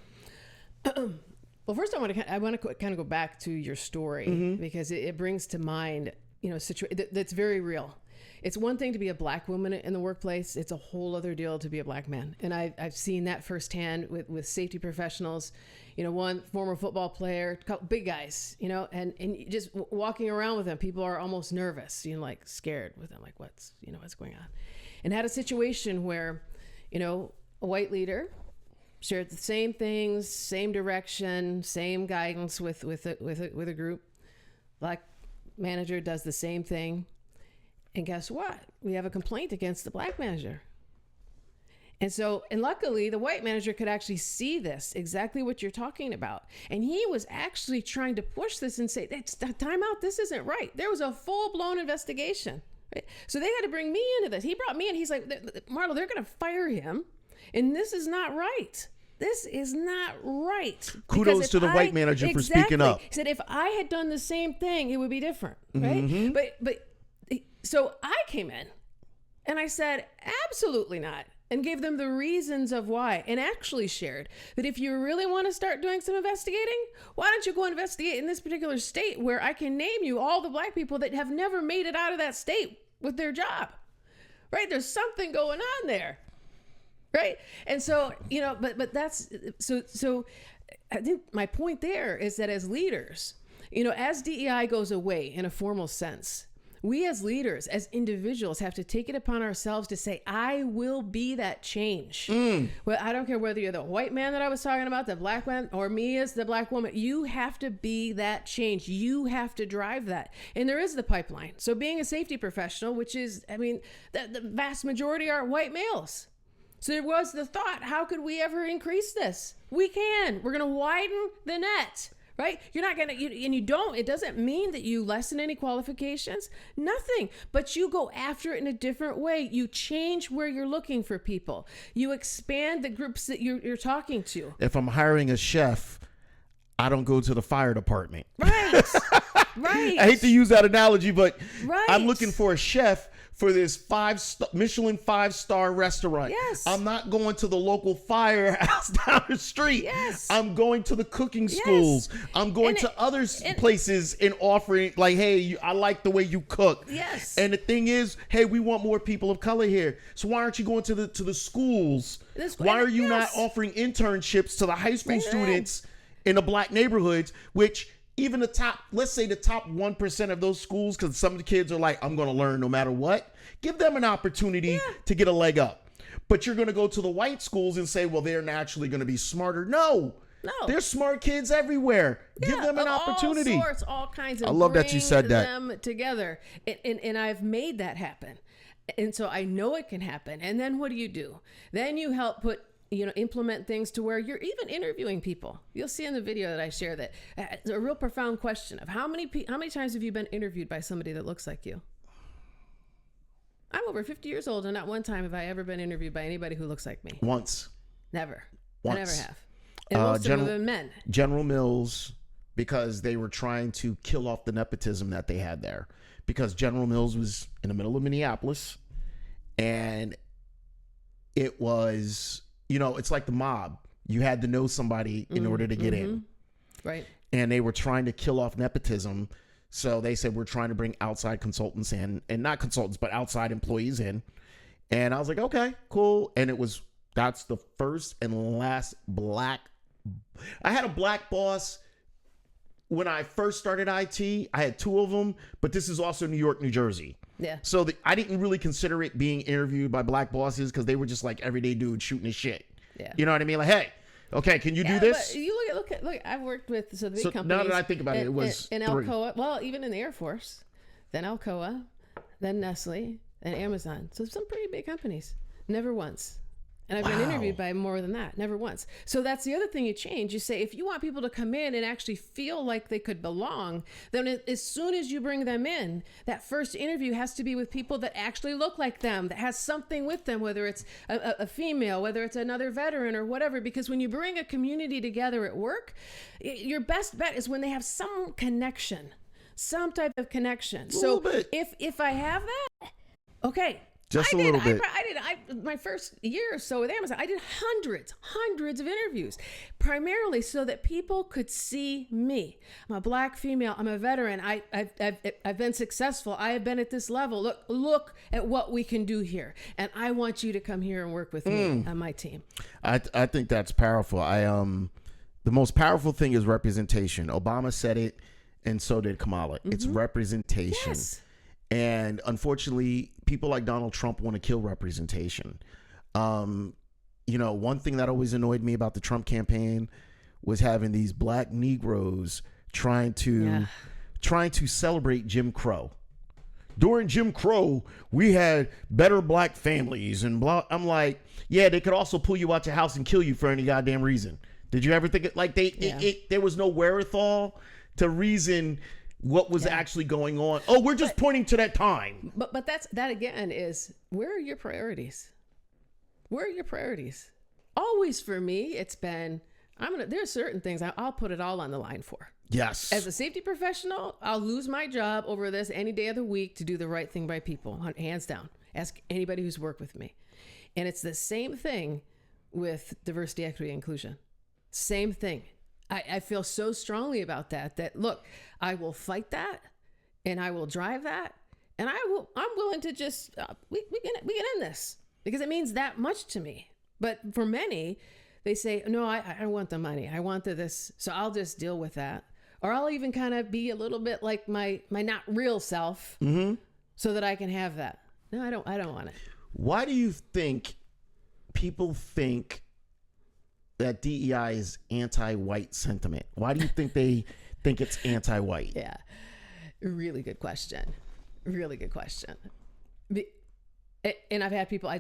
Well, first I want to kind of go back to your story because it brings to mind, that's very real. It's one thing to be a black woman in the workplace. It's a whole other deal to be a black man. And I've seen that firsthand with safety professionals, one former football player, couple big guys, and just walking around with them, people are almost nervous, like scared with them, like what's going on. And had a situation where, a white leader shared the same things, same direction, same guidance with a group. Black manager does the same thing. And guess what? We have a complaint against the black manager. And luckily the white manager could actually see this, exactly what you're talking about. And he was actually trying to push this and say, time out, this isn't right. There was a full-blown investigation. Right? So they had to bring me into this. He brought me in. He's like, Marla, they're going to fire him. And this is not right. This is not right. Kudos to the white manager for speaking up. He said, if I had done the same thing, it would be different. Right? But so I came in and I said, absolutely not. And gave them the reasons of why, and actually shared that if you really want to start doing some investigating, why don't you go investigate in this particular state where I can name you all the black people that have never made it out of that state with their job, right? There's something going on there, right? And so, but that's, so I think my point there is that as leaders, as DEI goes away in a formal sense, we as leaders, as individuals, have to take it upon ourselves to say, I will be that change. Well, I don't care whether you're the white man that I was talking about, the black man, or me as the black woman. You have to be that change. You have to drive that. And there is the pipeline. So being a safety professional, which is, the vast majority are white males. So there was the thought, how could we ever increase this? We can. We're going to widen the net. Right? You're not going to, and you don't, it doesn't mean that you lessen any qualifications, nothing, but you go after it in a different way. You change where you're looking for people. You expand the groups that you're talking to. If I'm hiring a chef, I don't go to the fire department. Right. Right. I hate to use that analogy, but right. I'm looking for a chef for this Michelin 5-star restaurant. Yes. I'm not going to the local firehouse down the street. Yes. I'm going to the cooking schools. I'm going to other places and offering like, hey, I like the way you cook. Yes. And the thing is, hey, we want more people of color here. So why aren't you going to the schools? Why are you not offering internships to the high school students in the black neighborhoods, which even let's say the top 1% of those schools, because some of the kids are like, I'm going to learn no matter what. Give them an opportunity to get a leg up. But you're going to go to the white schools and say, well, they're naturally going to be smarter. No. There's smart kids everywhere. Give them an opportunity. All sorts, all kinds of. I love that you said that. Them together. And I've made that happen. And so I know it can happen. And then what do? Then you help implement things to where you're even interviewing people. You'll see in the video that I share that it's a real profound question of how many times have you been interviewed by somebody that looks like you? I'm over 50 years old, and not one time have I ever been interviewed by anybody who looks like me. Once. Never. Once. I never have. And most of them have been men. General Mills, because they were trying to kill off the nepotism that they had there. Because General Mills was in the middle of Minneapolis, and it was, it's like the mob. You had to know somebody in order to get in. Right. And they were trying to kill off nepotism. So they said, we're trying to bring outside consultants in, and not consultants, but outside employees in. And I was like, okay, cool. And that's the first and last I had a black boss when I first started IT. I had 2 of them, but this is also New York, New Jersey. Yeah. So I didn't really consider it being interviewed by black bosses because they were just like everyday dudes shooting his shit. Yeah. You know what I mean? Like, hey, okay, can you do this? But you look. I've worked with the big companies. Now that I think about it, it was in Alcoa. Well, even in the Air Force, then Alcoa, then Nestle, and Amazon. So some pretty big companies. Never once. And I've been interviewed by more than that. Never once. So that's the other thing you change. You say, if you want people to come in and actually feel like they could belong, then as soon as you bring them in, that first interview has to be with people that actually look like them, that has something with them, whether it's a female, whether it's another veteran or whatever. Because when you bring a community together at work, your best bet is when they have some connection, some type of connection. So if I have that, okay. Just a little bit. My first year or so with Amazon, I did hundreds of interviews, primarily so that people could see me. I'm a black female. I'm a veteran. I've been successful. I have been at this level. Look at what we can do here, and I want you to come here and work with me on my team. I think that's powerful. The most powerful thing is representation. Obama said it, and so did Kamala. It's representation. Yes. And unfortunately, people like Donald Trump want to kill representation. One thing that always annoyed me about the Trump campaign was having these black Negroes trying to celebrate Jim Crow. during Jim Crow, we had better black families and blah. I'm like, yeah, they could also pull you out your house and kill you for any goddamn reason. Did you ever think there was no wherewithal to reason what was actually going on? Oh, we're just pointing to that time. But that again is, where are your priorities? Where are your priorities? Always for me, it's been, there are certain things I'll put it all on the line for. Yes. As a safety professional, I'll lose my job over this any day of the week to do the right thing by people, hands down. Ask anybody who's worked with me. And it's the same thing with diversity, equity, inclusion. Same thing. I feel so strongly about that look, I will fight that and I will drive that, and I'm willing to just, we can end this because it means that much to me. But for many, they say, no, I want the money. I want this. So I'll just deal with that. Or I'll even kind of be a little bit like my not real self so that I can have that. No, I don't want it. Why do you think people think that DEI is anti-white sentiment? Why do you think they think it's anti-white? Yeah, really good question. Really good question. And I've had people, I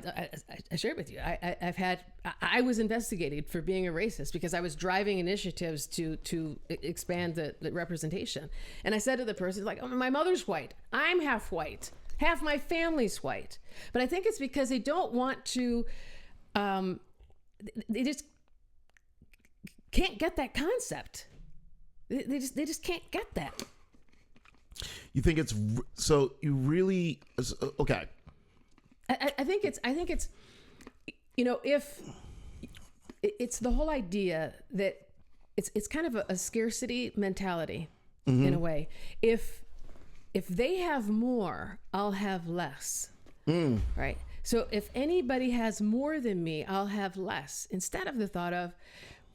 shared with you, I was investigated for being a racist because I was driving initiatives to expand the representation. And I said to the person, like, oh, my mother's white. I'm half white. Half my family's white. But I think it's because they don't want to, they just can't get that concept. They just can't get that. You think it's, so you really, okay. I think it's, if it's the whole idea that it's kind of a scarcity mentality in a way. If they have more, I'll have less. Right. So if anybody has more than me, I'll have less. Instead of the thought of,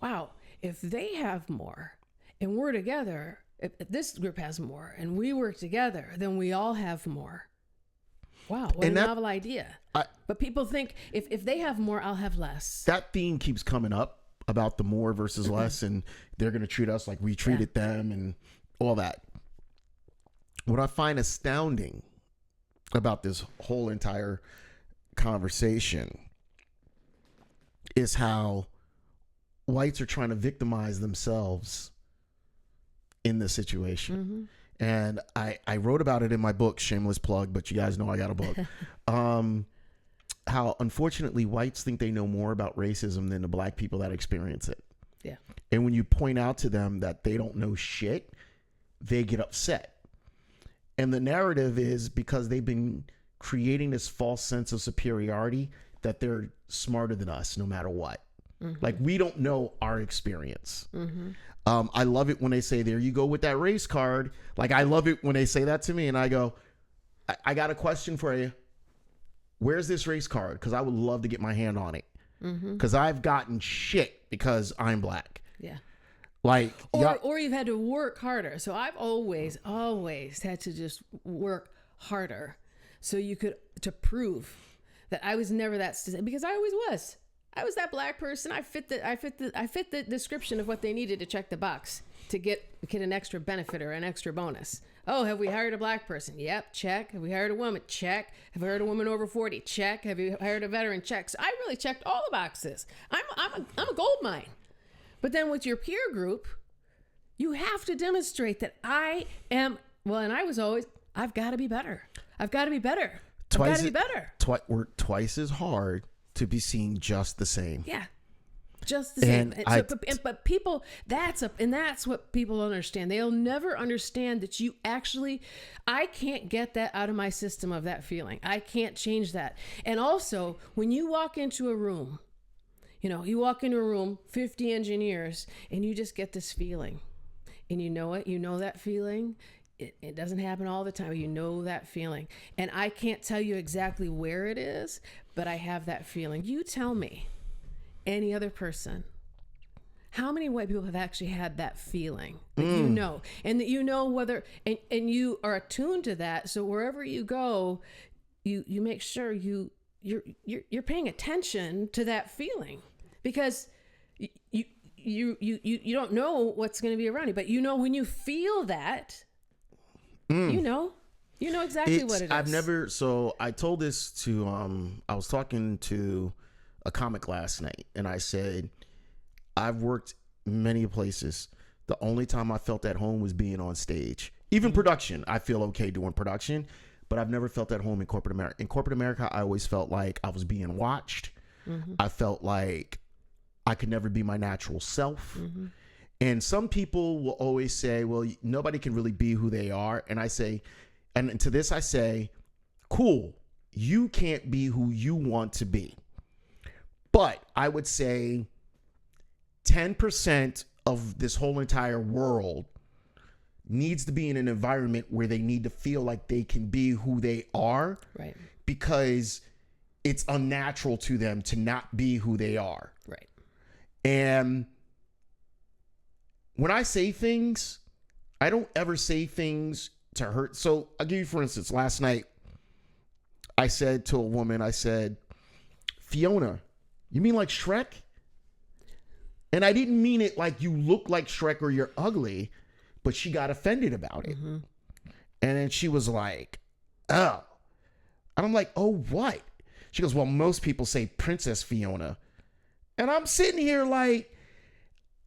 wow, if they have more and we're together, if this group has more and we work together, then we all have more. Wow, what a novel idea. But people think if they have more, I'll have less. That theme keeps coming up about the more versus less, and they're going to treat us like we treated them and all that. What I find astounding about this whole entire conversation is how whites are trying to victimize themselves in this situation. And I wrote about it in my book, shameless plug, but you guys know I got a book. How unfortunately whites think they know more about racism than the black people that experience it. Yeah. And when you point out to them that they don't know shit, they get upset. And the narrative is because they've been creating this false sense of superiority that they're smarter than us no matter what. Like, we don't know our experience. I love it when they say, there you go with that race card. Like, I love it when they say that to me and I go, I got a question for you. Where's this race card? Because I would love to get my hand on it. Because I've gotten shit because I'm black. Yeah. Like, or you've had to work harder. So I've always had to just work harder so to prove that I was never that, because I always was. I was that black person. I fit the description of what they needed to check the box to get an extra benefit or an extra bonus. Oh, have we hired a black person? Yep, check. Have we hired a woman? Check. Have we hired a woman over 40? Check. Have you hired a veteran? Check. So I really checked all the boxes. I'm a gold mine. But then with your peer group, you have to demonstrate that I am, well, and I was always, I've got to be better. I've got to be better. I've got to be better. Work twice as hard to be seen just the same. Yeah. Just the same. But people, that's what people don't understand. They'll never understand that I can't get that out of my system of that feeling. I can't change that. And also, when you walk into a room, you walk into a room, 50 engineers, and you just get this feeling. And you know it, that feeling. It doesn't happen all the time. You know that feeling. And I can't tell you exactly where it is, but I have that feeling. You tell me, any other person, how many white people have actually had that feeling that and that whether, and you are attuned to that. So wherever you go, you make sure you're paying attention to that feeling, because you don't know what's going to be around you, but when you feel that, You know exactly what it is. I've never. So I told this to. I was talking to a comic last night, and I said, I've worked many places. The only time I felt at home was being on stage. Even production, I feel okay doing production, but I've never felt at home in corporate America. In corporate America, I always felt like I was being watched. I felt like I could never be my natural self. And some people will always say, well, nobody can really be who they are. And I say, and to this I say, cool, you can't be who you want to be. But I would say 10% of this whole entire world needs to be in an environment where they need to feel like they can be who they are. Right. Because it's unnatural to them to not be who they are. Right. And when I say things, I don't ever say things to hurt. So I'll give you, for instance, last night, I said to a woman, I said, Fiona, you mean like Shrek? And I didn't mean it like you look like Shrek or you're ugly, but she got offended about it. And then she was like, oh. And I'm like, oh, what? She goes, well, most people say Princess Fiona. And I'm sitting here like,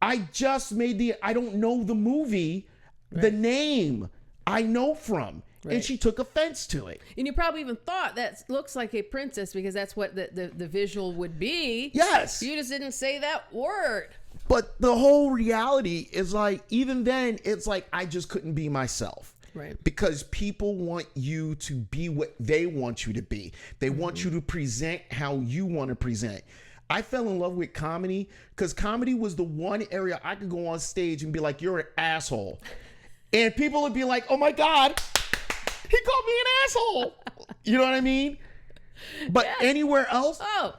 I just made I don't know the movie, the name I know from. And she took offense to it. And you probably even thought that looks like a princess because that's what the visual would be. Yes. You just didn't say that word. But the whole reality is like, even then, it's like I just couldn't be myself. Right. Because people want you to be what they want you to be. They want you to present how you want to present. I fell in love with comedy because comedy was the one area I could go on stage and be like, you're an asshole. And people would be like, oh my God, he called me an asshole. You know what I mean? But anywhere else. Oh,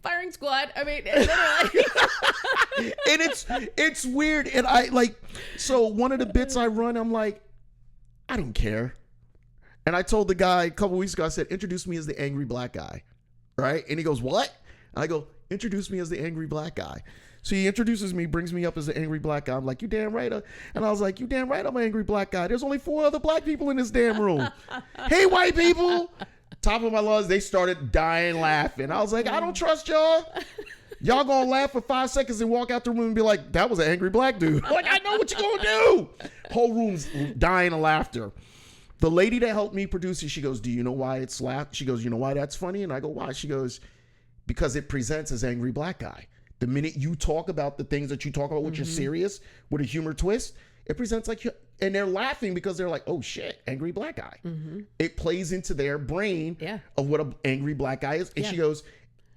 firing squad. I mean, literally. And it's weird. And I like, so one of the bits I run, I'm like, I don't care. And I told the guy a couple weeks ago, I said, introduce me as the angry black guy. Right? And he goes, what? And I go, introduce me as the angry black guy. So he introduces me, brings me up as the angry black guy. I'm like, you damn right. And I was like, you damn right, I'm an angry black guy. There's only 4 other black people in this damn room. Hey, white people. Top of my lungs, they started dying laughing. I was like, I don't trust y'all. Y'all gonna laugh for 5 seconds and walk out the room and be like, that was an angry black dude. Like, I know what you gonna do. Whole room's dying of laughter. The lady that helped me produce it, she goes, do you know why it's laugh? She goes, you know why that's funny? And I go, why? She goes, because it presents as angry black guy. The minute you talk about the things that you talk about, which are serious, with a humor twist, it presents like, and they're laughing because they're like, oh shit, angry black guy. It plays into their brain of what an angry black guy is. And she goes,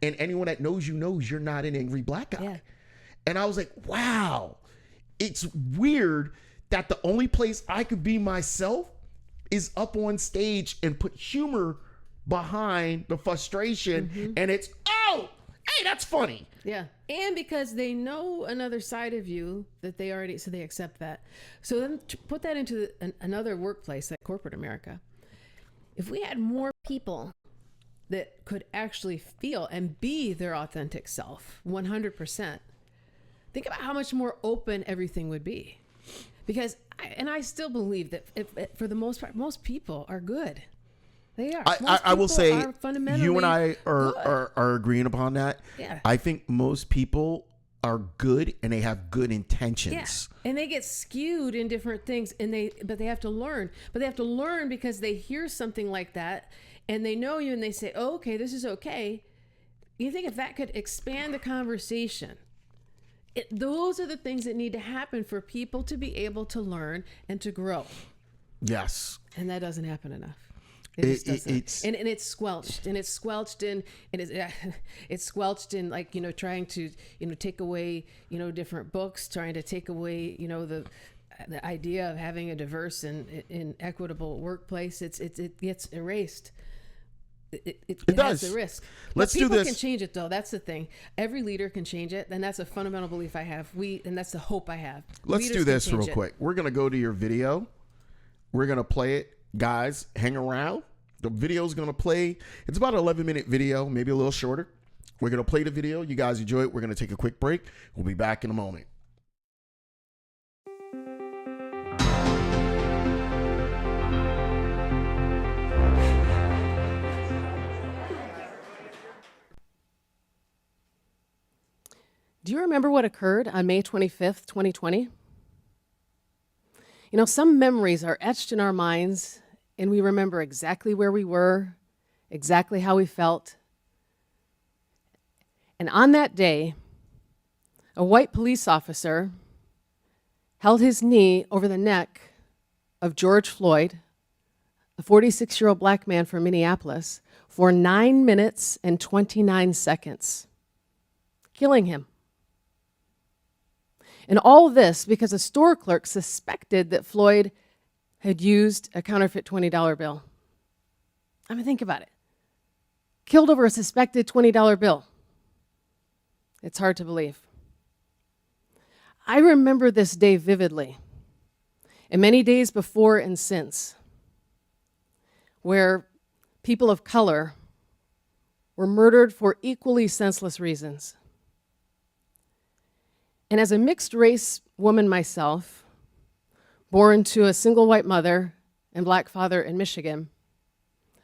and anyone that knows you knows you're not an angry black guy. And I was like, wow, it's weird that the only place I could be myself is up on stage and put humor behind the frustration. And it's, oh, hey, that's funny. Yeah. And because they know another side of you that they already, so they accept that. So then to put that into another workplace, like corporate America. If we had more people that could actually feel and be their authentic self 100%, think about how much more open everything would be. Because, I still believe that for the most part, most people are good. They are. I will say, you and I good. are agreeing upon that. Yeah. I think most people are good and they have good intentions. Yeah. And they get skewed in different things, but they have to learn. But they have to learn because they hear something like that and they know you and they say, oh, okay, this is okay. You think if that could expand the conversation, those are the things that need to happen for people to be able to learn and to grow. Yes. And that doesn't happen enough. It just doesn't. And it's squelched, and it's squelched in, and it's squelched in, like, trying to, take away, different books, trying to take away, the idea of having a diverse and equitable workplace. It gets erased. It does. has the risk. Let's do people this. Can change it though. That's the thing. Every leader can change it, and that's a fundamental belief I have. And that's the hope I have. Let's Leaders do this can real change it. quick. We're gonna go to your video. We're gonna play it. Guys, hang around. The video's gonna play. It's about an 11-minute video, maybe a little shorter. We're gonna play the video. You guys enjoy it. We're gonna take a quick break. We'll be back in a moment. Do you remember what occurred on May 25th, 2020? You know, some memories are etched in our minds, and we remember exactly where we were, exactly how we felt. And on that day, a white police officer held his knee over the neck of George Floyd, a 46-year-old black man from Minneapolis, for 9 minutes and 29 seconds, killing him. And all this because a store clerk suspected that Floyd had used a counterfeit $20 bill. I mean, think about it. Killed over a suspected $20 bill. It's hard to believe. I remember this day vividly, and many days before and since, where people of color were murdered for equally senseless reasons. And as a mixed race woman myself, born to a single white mother and black father in Michigan,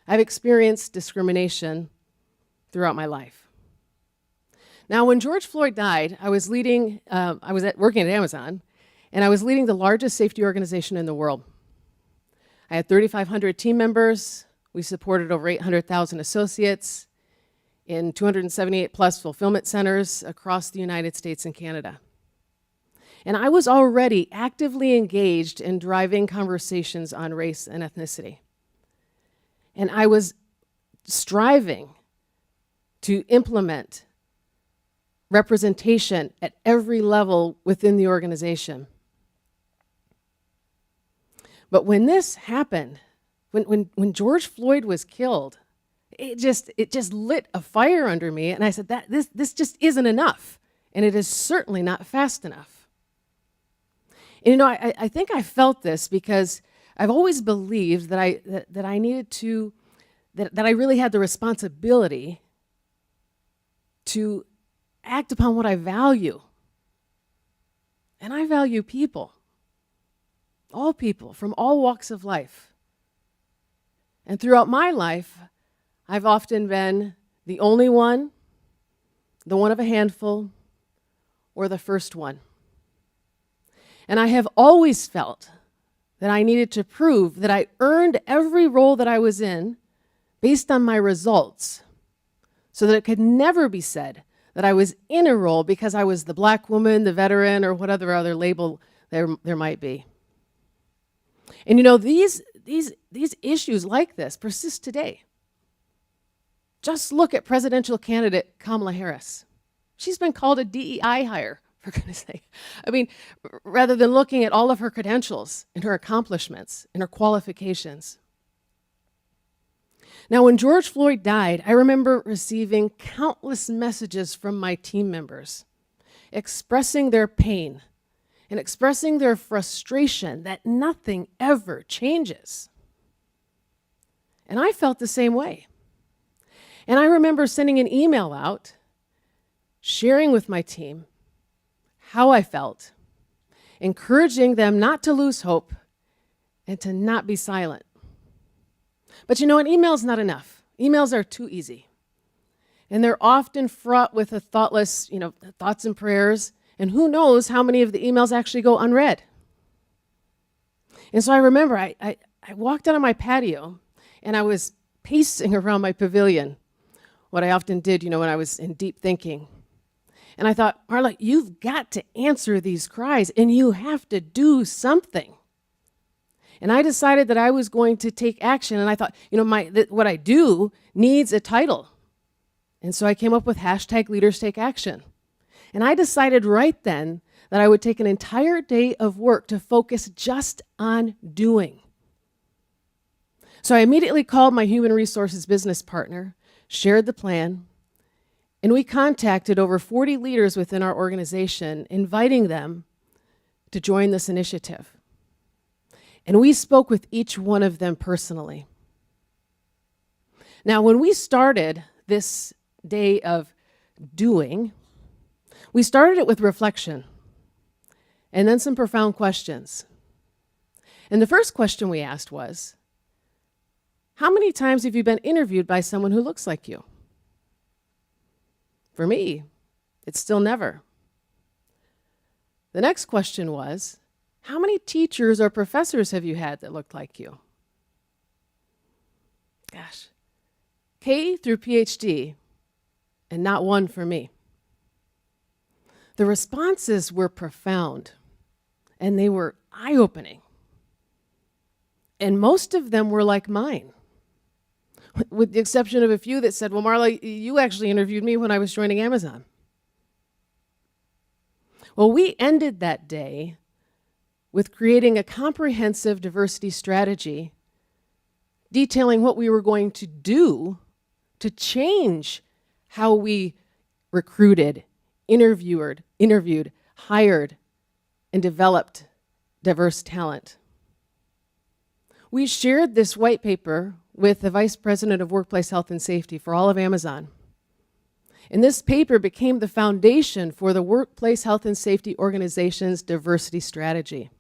I've experienced discrimination throughout my life. Now, when George Floyd died, I was working at Amazon, and I was leading the largest safety organization in the world. I had 3,500 team members. We supported over 800,000 associates in 278 plus fulfillment centers across the United States and Canada. And I was already actively engaged in driving conversations on race and ethnicity. And I was striving to implement representation at every level within the organization. But when this happened, when George Floyd was killed, it just lit a fire under me, and I said, this just isn't enough, and it is certainly not fast enough. And, you know, I think I felt this because I've always believed that I needed to, that I really had the responsibility to act upon what I value. And I value people, all people from all walks of life. And throughout my life, I've often been the only one, the one of a handful, or the first one. And I have always felt that I needed to prove that I earned every role that I was in based on my results, so that it could never be said that I was in a role because I was the black woman, the veteran, or whatever other label there might be. And you know, these issues like this persist today. Just look at presidential candidate Kamala Harris. She's been called a DEI hire, for goodness sake. I mean, rather than looking at all of her credentials and her accomplishments and her qualifications. Now, when George Floyd died, I remember receiving countless messages from my team members expressing their pain and expressing their frustration that nothing ever changes. And I felt the same way. And I remember sending an email out, sharing with my team how I felt, encouraging them not to lose hope and to not be silent. But you know, an email is not enough. Emails are too easy. And they're often fraught with a thoughtless, thoughts and prayers. And who knows how many of the emails actually go unread. And so I remember I walked out on my patio and I was pacing around my pavilion, what I often did, when I was in deep thinking. And I thought, Marla, you've got to answer these cries and you have to do something. And I decided that I was going to take action. And I thought, what I do needs a title. And so I came up with #LeadersTakeAction. And I decided right then that I would take an entire day of work to focus just on doing. So I immediately called my human resources business partner, shared the plan, and we contacted over 40 leaders within our organization, inviting them to join this initiative. And we spoke with each one of them personally. Now, when we started this day of doing, we started it with reflection and then some profound questions. And the first question we asked was, how many times have you been interviewed by someone who looks like you? For me, it's still never. The next question was, how many teachers or professors have you had that looked like you? Gosh, K through PhD, and not one for me. The responses were profound, and they were eye-opening. And most of them were like mine, with the exception of a few that said, well, Marla, you actually interviewed me when I was joining Amazon. Well, we ended that day with creating a comprehensive diversity strategy detailing what we were going to do to change how we recruited, interviewed, hired, and developed diverse talent. We shared this white paper with the Vice President of Workplace Health and Safety for all of Amazon. And this paper became the foundation for the Workplace Health and Safety Organization's diversity strategy.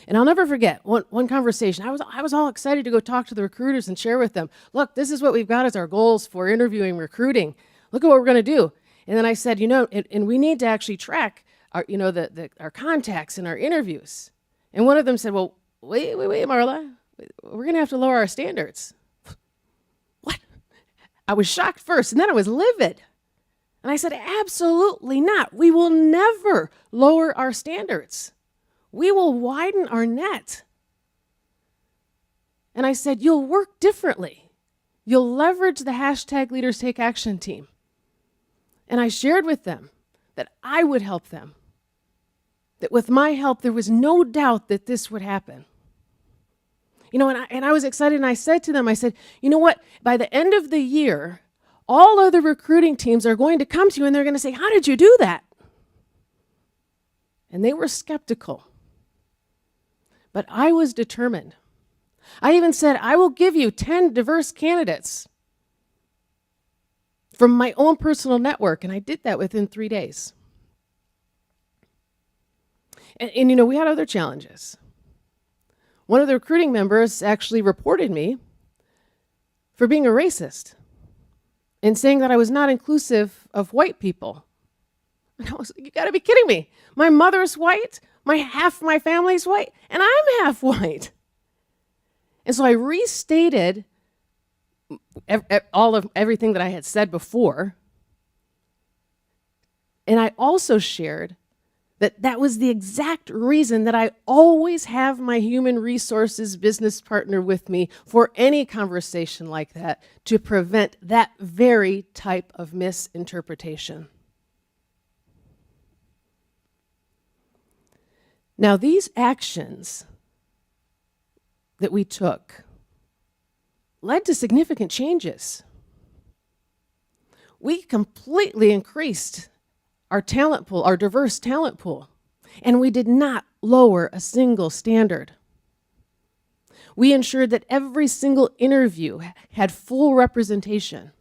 And I'll never forget one conversation. I was all excited to go talk to the recruiters and share with them, look, this is what we've got as our goals for interviewing, recruiting. Look at what we're going to do. And then I said, and we need to actually track our, our contacts in our interviews. And one of them said, well, wait, Marla, we're going to have to lower our standards. What? I was shocked first, and then I was livid. And I said, absolutely not. We will never lower our standards. We will widen our net. And I said, you'll work differently. You'll leverage the hashtag Leaders Take Action team. And I shared with them that I would help them. That with my help, there was no doubt that this would happen. And I was excited, and I said to them, I said, you know what? By the end of the year, all other recruiting teams are going to come to you, and they're going to say, how did you do that? And they were skeptical. But I was determined. I even said, I will give you 10 diverse candidates from my own personal network, and I did that within 3 days. And we had other challenges. One of the recruiting members actually reported me for being a racist and saying that I was not inclusive of white people. And I was like, you gotta be kidding me. My mother's white, half my family's white, and I'm half white. And so I restated all of everything that I had said before. And I also shared that was the exact reason that I always have my human resources business partner with me for any conversation like that, to prevent that very type of misinterpretation. Now, these actions that we took led to significant changes. We completely increased our talent pool, our diverse talent pool, and we did not lower a single standard. We ensured that every single interview had full representation.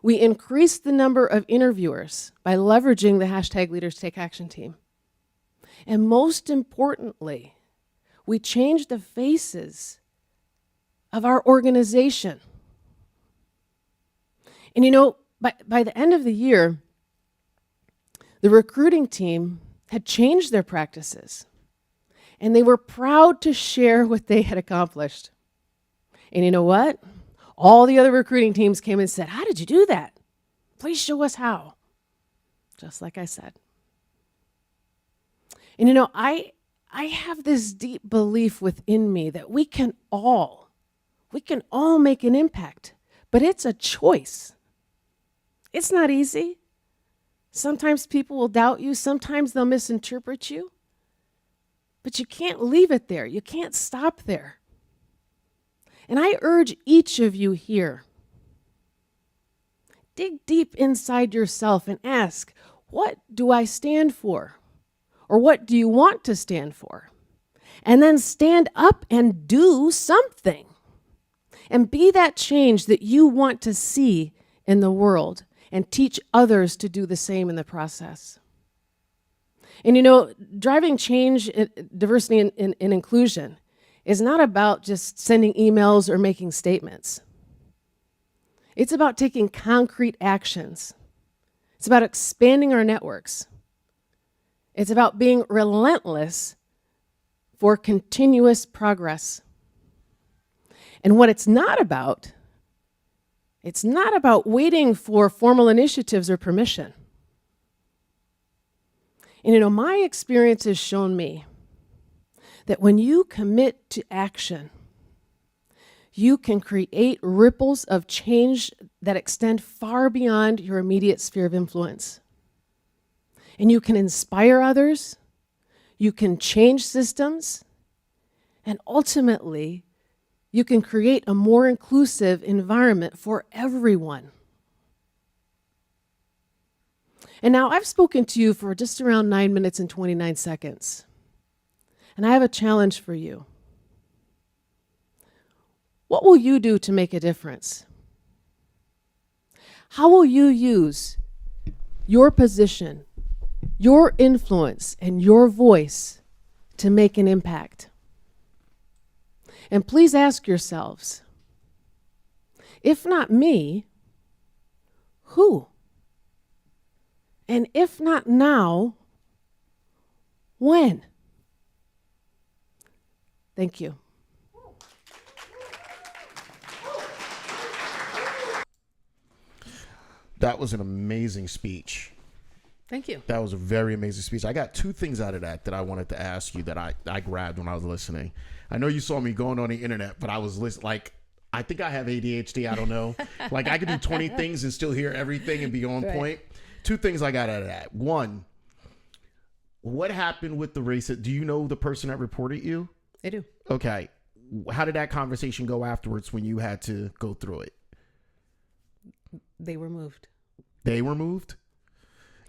We increased the number of interviewers by leveraging the hashtag Leaders Take Action team. And most importantly, we changed the faces of our organization. And by the end of the year, the recruiting team had changed their practices, and they were proud to share what they had accomplished. And you know what? All the other recruiting teams came and said, how did you do that? Please show us how. Just like I said. And I have this deep belief within me that we can all make an impact, but it's a choice. It's not easy. Sometimes people will doubt you. Sometimes they'll misinterpret you. But you can't leave it there. You can't stop there. And I urge each of you here, dig deep inside yourself and ask, what do I stand for? Or what do you want to stand for? And then stand up and do something. And be that change that you want to see in the world, and teach others to do the same in the process. And driving change, diversity, and inclusion is not about just sending emails or making statements. It's about taking concrete actions. It's about expanding our networks, It's about being relentless for continuous progress. And what it's not about waiting for formal initiatives or permission. And my experience has shown me that when you commit to action, you can create ripples of change that extend far beyond your immediate sphere of influence. And you can inspire others, you can change systems, and ultimately, you can create a more inclusive environment for everyone. And now I've spoken to you for just around 9 minutes and 29 seconds. And I have a challenge for you. What will you do to make a difference? How will you use your position, your influence, and your voice to make an impact? And please ask yourselves, if not me, who? And if not now, when? Thank you. That was an amazing speech. Thank you. That was a very amazing speech. I got two things out of that I wanted to ask you that I grabbed when I was listening. I know you saw me going on the internet, but I was listening, like, I think I have ADHD. I don't know. Like, I could do 20 things and still hear everything and be on point. Two things I got out of that. One, what happened with the racist? Do you know the person that reported you? I do. Okay. How did that conversation go afterwards when you had to go through it? They were moved. They were moved?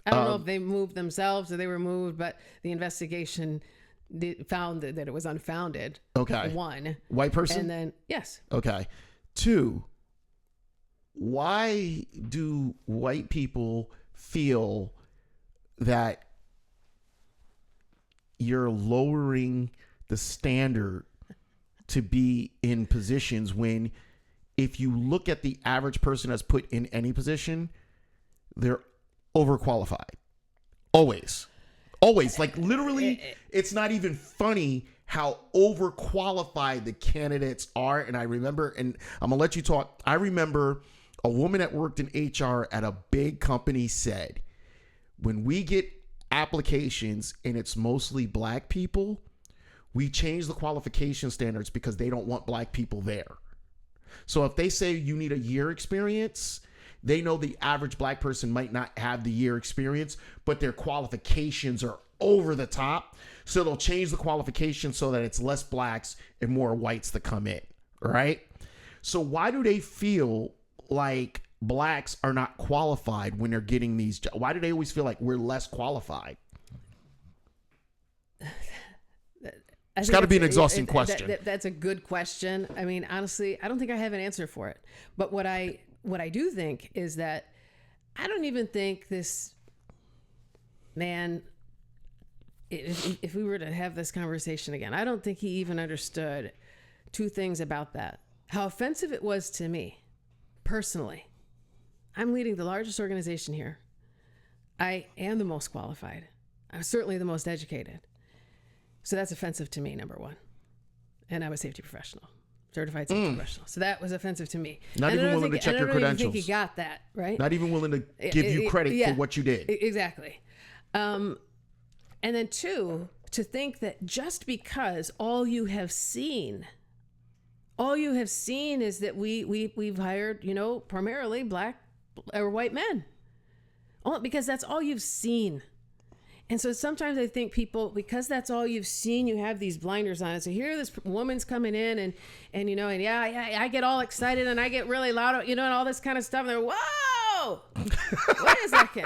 I don't know if they moved themselves or they were moved, but the investigation found that it was unfounded. Okay. One. White person? And then, yes. Okay. Two, why do white people feel that you're lowering the standard to be in positions when, if you look at the average person that's put in any position, they're overqualified? Always. Like, literally, it's not even funny how overqualified the candidates are. And I remember, and I'm going to let you talk. I remember a woman that worked in HR at a big company said, when we get applications and it's mostly black people, we change the qualification standards because they don't want black people there. So if they say you need a year experience, they know the average black person might not have the year experience, but their qualifications are over the top. So they'll change the qualification so that it's less blacks and more whites that come in, right? So why do they feel like blacks are not qualified when they're getting these jobs? Why do they always feel like we're less qualified? It's got to be an exhausting question. That's a good question. I mean, honestly, I don't think I have an answer for it. But what I do think is that I don't even think this man, if we were to have this conversation again, I don't think he even understood two things about that. How offensive it was to me, personally. I'm leading the largest organization here. I am the most qualified. I'm certainly the most educated. So that's offensive to me, number one. And I'm a safety professional, certified safety professional. So that was offensive to me. Not even willing to check your credentials. I don't think he got that, right? Not even willing to give you credit for what you did. Exactly. And then two, to think that just because all you have seen is that we've hired, primarily black or white men. Because that's all you've seen. And so sometimes I think people, because that's all you've seen, you have these blinders on. And so here this woman's coming in and I get all excited and I get really loud, and all this kind of stuff. And they're, whoa, wait a second.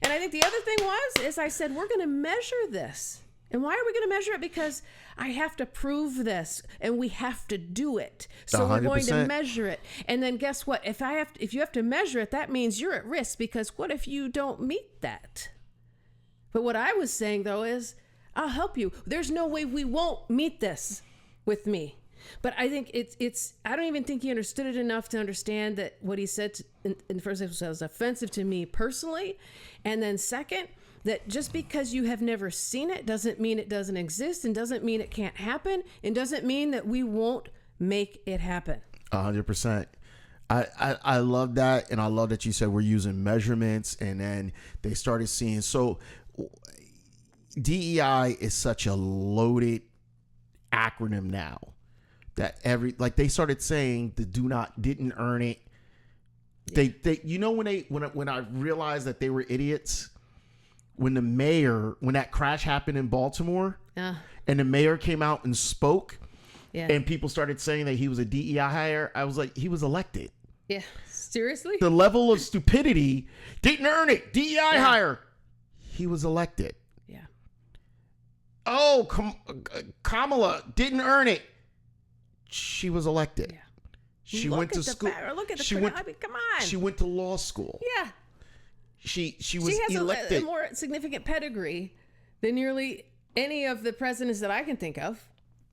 And I think the other thing is I said, we're going to measure this. And why are we going to measure it? Because I have to prove this and we have to do it. So 100%. We're going to measure it. And then guess what? If you have to measure it, that means you're at risk, because what if you don't meet that? But what I was saying, though, is I'll help you. There's no way we won't meet this with me. But I think I don't even think he understood it enough to understand that what he said in the first place was offensive to me personally. And then second, that just because you have never seen it doesn't mean it doesn't exist, and doesn't mean it can't happen, and doesn't mean that we won't make it happen. 100%. I love that, and I love that you said we're using measurements, and then they started seeing. So DEI is such a loaded acronym now that they started saying the didn't earn it. Yeah. They when I realized that they were idiots, when that crash happened in Baltimore, and the mayor came out and spoke, and people started saying that he was a DEI hire, I was like, he was elected. Yeah, seriously? The level of stupidity, didn't earn it, DEI hire. He was elected. Yeah. Oh, Kamala didn't earn it. She was elected. Yeah. She went to school. Look at the come on. She went to law school. Yeah. She was elected. She has a more significant pedigree than nearly any of the presidents that I can think of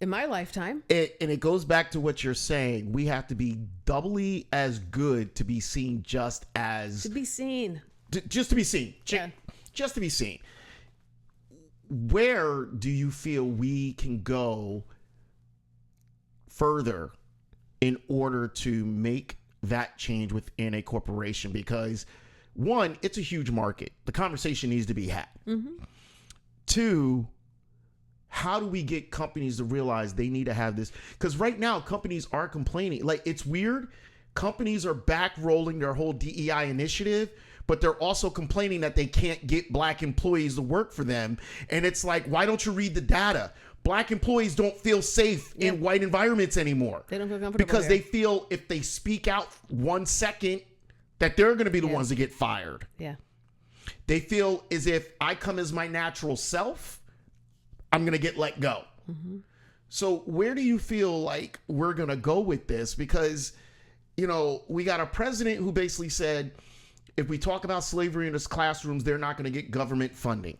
in my lifetime. And it goes back to what you're saying. We have to be doubly as good to be seen, just as... To be seen. Just to be seen. Yeah. Just to be seen. Where do you feel we can go further in order to make that change within a corporation? Because one, it's a huge market. The conversation needs to be had. Mm-hmm. Two, how do we get companies to realize they need to have this? Because right now, companies are complaining. Like, it's weird. Companies are back rolling their whole DEI initiative, but they're also complaining that they can't get black employees to work for them. And it's like, why don't you read the data? Black employees don't feel safe in white environments anymore. They don't feel comfortable because they feel if they speak out 1 second, that they're going to be the ones to get fired. Yeah. They feel as if I come as my natural self, I'm going to get let go. Mm-hmm. So where do you feel like we're going to go with this? Because, we got a president who basically said, if we talk about slavery in his classrooms, they're not going to get government funding.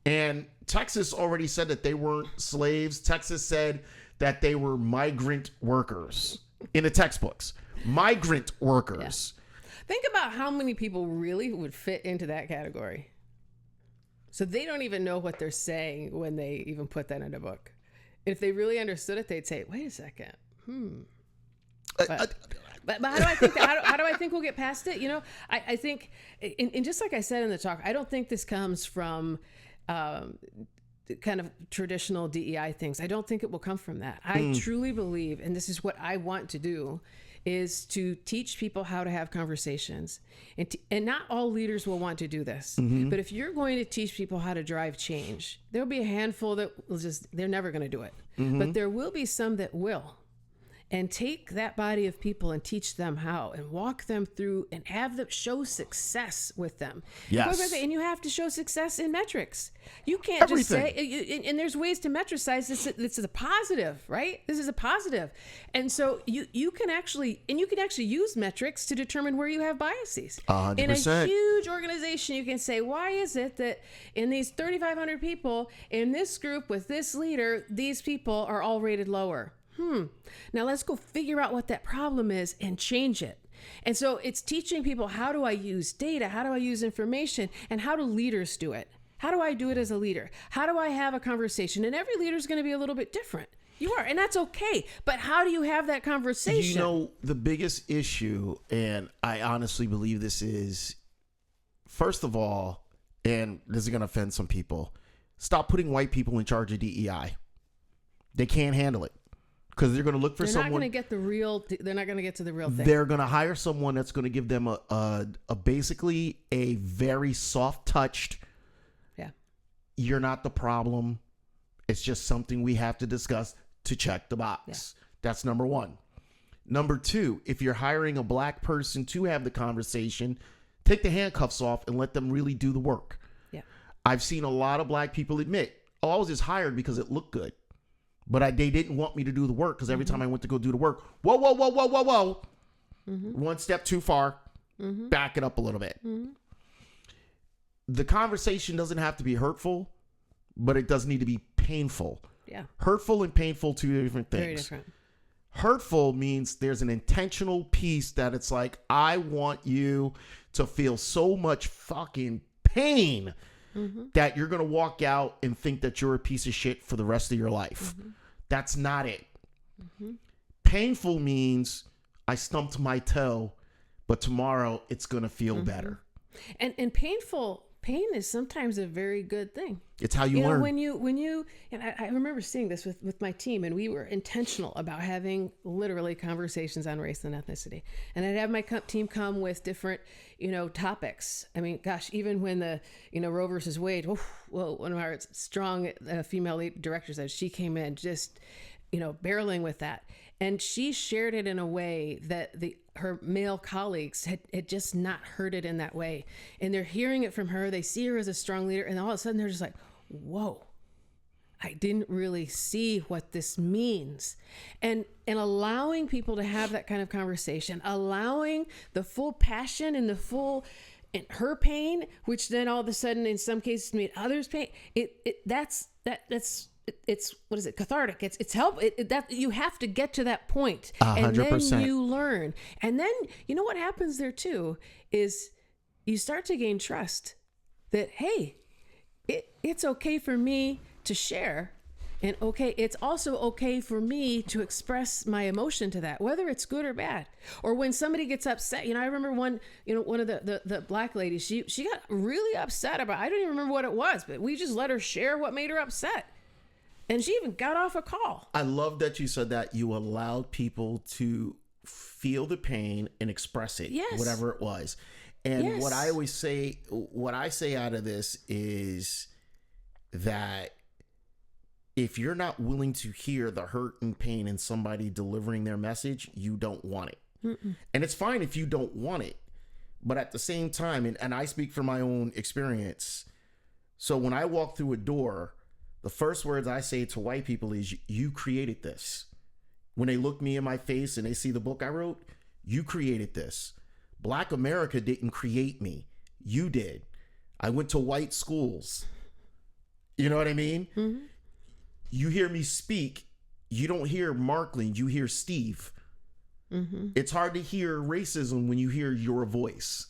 And Texas already said that they weren't slaves. Texas said that they were migrant workers in the textbooks. Migrant workers. Yeah. Think about how many people really would fit into that category. So they don't even know what they're saying when they even put that in a book. If they really understood it, they'd say, wait a second. But how do I think that, how do I think we'll get past it? I think, and just like I said in the talk, I don't think this comes from kind of traditional DEI things. I don't think it will come from that. I truly believe, and this is what I want to do, is to teach people how to have conversations. And not all leaders will want to do this. Mm-hmm. But if you're going to teach people how to drive change, there'll be a handful that will they're never going to do it. Mm-hmm. But there will be some that will. And take that body of people and teach them how, and walk them through, and have them show success with them. Yes. And you have to show success in metrics. You can't just say, and there's ways to metricize this. This is a positive, right? This is a positive. And so you can actually use metrics to determine where you have biases. 100%. In a huge organization, you can say, why is it that in these 3,500 people, in this group with this leader, these people are all rated lower? Now let's go figure out what that problem is and change it. And so it's teaching people, how do I use data? How do I use information? And how do leaders do it? How do I do it as a leader? How do I have a conversation? And every leader is going to be a little bit different. You are, and that's okay. But how do you have that conversation? The biggest issue, and I honestly believe this is, first of all, and this is going to offend some people, stop putting white people in charge of DEI. They can't handle it. Because they're going to look for someone. They're not going to get to the real thing. They're going to hire someone that's going to give them a basically a very soft touched. Yeah. You're not the problem. It's just something we have to discuss to check the box. Yeah. That's number one. Number two, if you're hiring a black person to have the conversation, take the handcuffs off and let them really do the work. Yeah. I've seen a lot of black people admit, I was just hired because it looked good. But they didn't want me to do the work because every time I went to go do the work, whoa. Mm-hmm. One step too far, back it up a little bit. Mm-hmm. The conversation doesn't have to be hurtful, but it does need to be painful. Yeah. Hurtful and painful, two different things. Very different. Hurtful means there's an intentional piece that it's like, I want you to feel so much fucking pain that you're going to walk out and think that you're a piece of shit for the rest of your life. That's not it. Painful means I stumped my toe, but tomorrow it's going to feel better. And pain is sometimes a very good thing. It's how you learn. When you and I remember seeing this with my team, and we were intentional about having literally conversations on race and ethnicity. And I'd have my team come with different, topics. I mean, gosh, even when the, Roe versus Wade, one of our strong female directors, she came in just, barreling with that. And she shared it in a way that her male colleagues had just not heard it in that way. And they're hearing it from her. They see her as a strong leader. And all of a sudden they're just like, whoa, I didn't really see what this means. And allowing people to have that kind of conversation, allowing the full passion and the full, and her pain, which then all of a sudden in some cases made others pain. That's what is it? Cathartic. It's help. That you have to get to that point, 100%. And then you learn. And then what happens there too is you start to gain trust that hey, it's okay for me to share, and it's also okay for me to express my emotion to that, whether it's good or bad. Or when somebody gets upset, I remember one of the black ladies. She got really upset about. I don't even remember what it was, but we just let her share what made her upset. And she even got off a call. I love that you said that you allowed people to feel the pain and express it, whatever it was. And what I always say, what I say out of this is that if you're not willing to hear the hurt and pain in somebody delivering their message, you don't want it. And it's fine if you don't want it. But at the same time, and I speak from my own experience. So when I walk through a door, the first words I say to white people is, you created this. When they look me in my face and they see the book I wrote, you created this. Black America didn't create me. You did. I went to white schools. You know what I mean? Mm-hmm. You hear me speak. You don't hear Markland. You hear Steve. Mm-hmm. It's hard to hear racism when you hear your voice,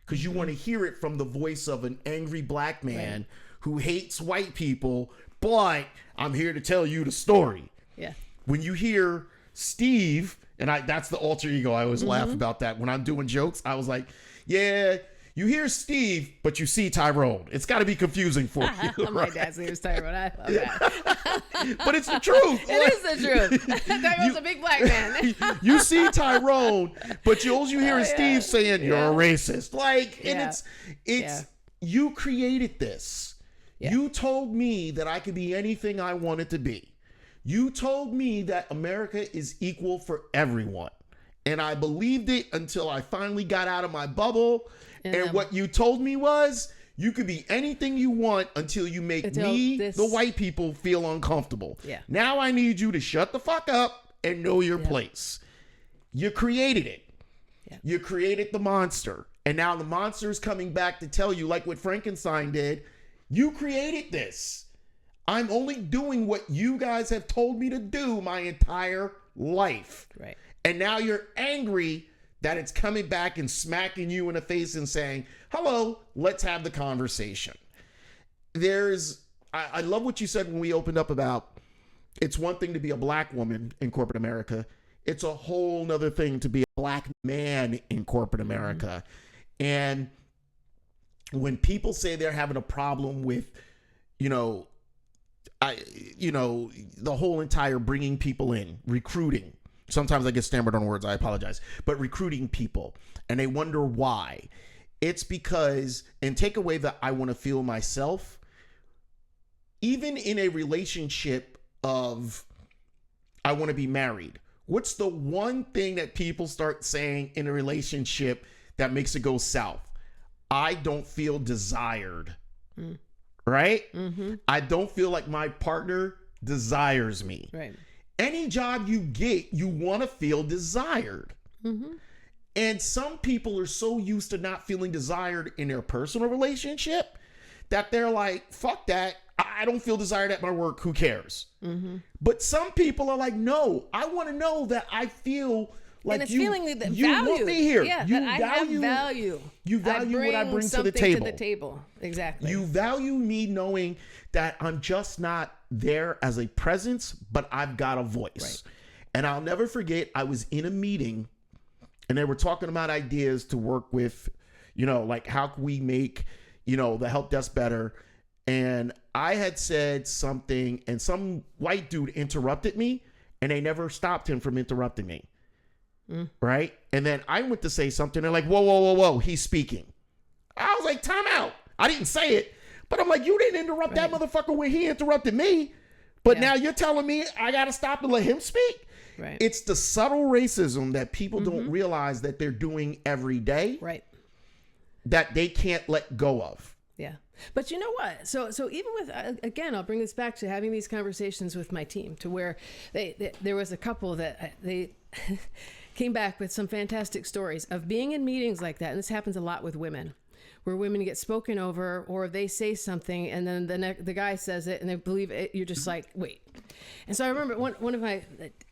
because you want to hear it from the voice of an angry black man who hates white people. But I'm here to tell you the story. Yeah. When you hear Steve, and that's the alter ego. I always laugh about that. When I'm doing jokes, I was like, yeah, you hear Steve, but you see Tyrone. It's got to be confusing for you. My dad's name is Tyrone. I love that. But it's the truth. It is the truth. Tyrone's a big black man. You see Tyrone, but all you hear is Steve saying, you're a racist. And it's you created this. Yeah. You told me that I could be anything I wanted to be. You told me that America is equal for everyone. And I believed it until I finally got out of my bubble. And what you told me was, you could be anything you want until you make the white people, feel uncomfortable. Yeah. Now I need you to shut the fuck up and know your place. You created it. Yeah. You created the monster. And now the monster is coming back to tell you, like what Frankenstein did, you created this. I'm only doing what you guys have told me to do my entire life. Right. And now you're angry that it's coming back and smacking you in the face and saying, hello, let's have the conversation. I love what you said when we opened up about, it's one thing to be a black woman in corporate America. It's a whole nother thing to be a black man in corporate America. And when people say they're having a problem with, the whole entire bringing people in, recruiting. Sometimes I get stammered on words, I apologize. But recruiting people, and they wonder why. It's because, and take away that I want to feel myself, even in a relationship of, I want to be married. What's the one thing that people start saying in a relationship that makes it go south? I don't feel desired, right? Mm-hmm. I don't feel like my partner desires me. Right. Any job you get, you want to feel desired. Mm-hmm. And some people are so used to not feeling desired in their personal relationship that they're like, fuck that. I don't feel desired at my work. Who cares? Mm-hmm. But some people are like, no, I want to know that I feel And it's feeling that you value. want me here. Yeah, You that I have value. You value what I bring to the something table. to the table. Exactly. You value me knowing that I'm just not there as a presence, but I've got a voice. Right. And I'll never forget, I was in a meeting and they were talking about ideas to work with, like how can we make, the help desk better. And I had said something and some white dude interrupted me and they never stopped him from interrupting me. Right. And then I went to say something. They're like, whoa, he's speaking. I was like, time out. I didn't say it, but I'm like, you didn't interrupt that motherfucker when he interrupted me. But now you're telling me I got to stop and let him speak. Right. It's the subtle racism that people don't realize that they're doing every day. Right. That they can't let go of. Yeah. But you know what? So even with, again, I'll bring this back to having these conversations with my team to where there was a couple that they came back with some fantastic stories of being in meetings like that. And this happens a lot with women, where women get spoken over or they say something and then the guy says it and they believe it. You're just like, wait. And so I remember one of my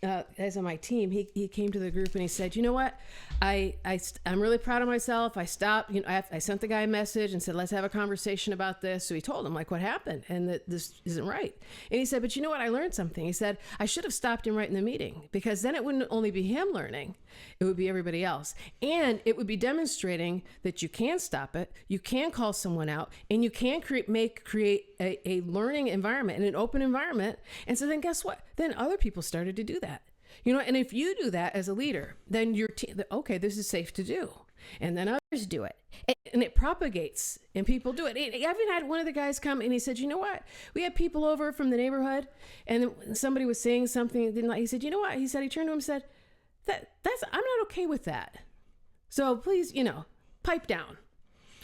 guys on my team, he came to the group and he said, you know what? I'm really proud of myself. I stopped, I sent the guy a message and said, let's have a conversation about this. So he told him like what happened and that this isn't right. And he said, but you know what? I learned something. He said, I should have stopped him right in the meeting because then it wouldn't only be him learning, it would be everybody else. And it would be demonstrating that you can stop it. You can call someone out and you can create a learning environment and an open environment. And so then guess what? Then other people started to do that. And if you do that as a leader, then your team, okay, this is safe to do. And then others do it. And it propagates and people do it. I even had one of the guys come and he said, you know what? We had people over from the neighborhood and somebody was saying something. He said, you know what? He said, he turned to him and said, that's I'm not okay with that. So please, pipe down.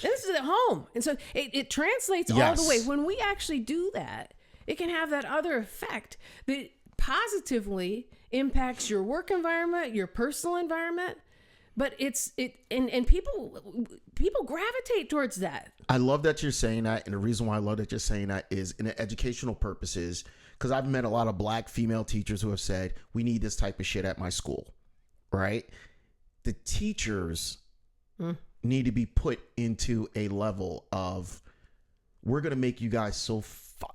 And this is at home. And so it translates all the way. When we actually do that, it can have that other effect that positively impacts your work environment, your personal environment. But and people gravitate towards that. I love that you're saying that. And the reason why I love that you're saying that is in educational purposes, because I've met a lot of black female teachers who have said, we need this type of shit at my school. Right? The teachers need to be put into a level of, we're going to make you guys so,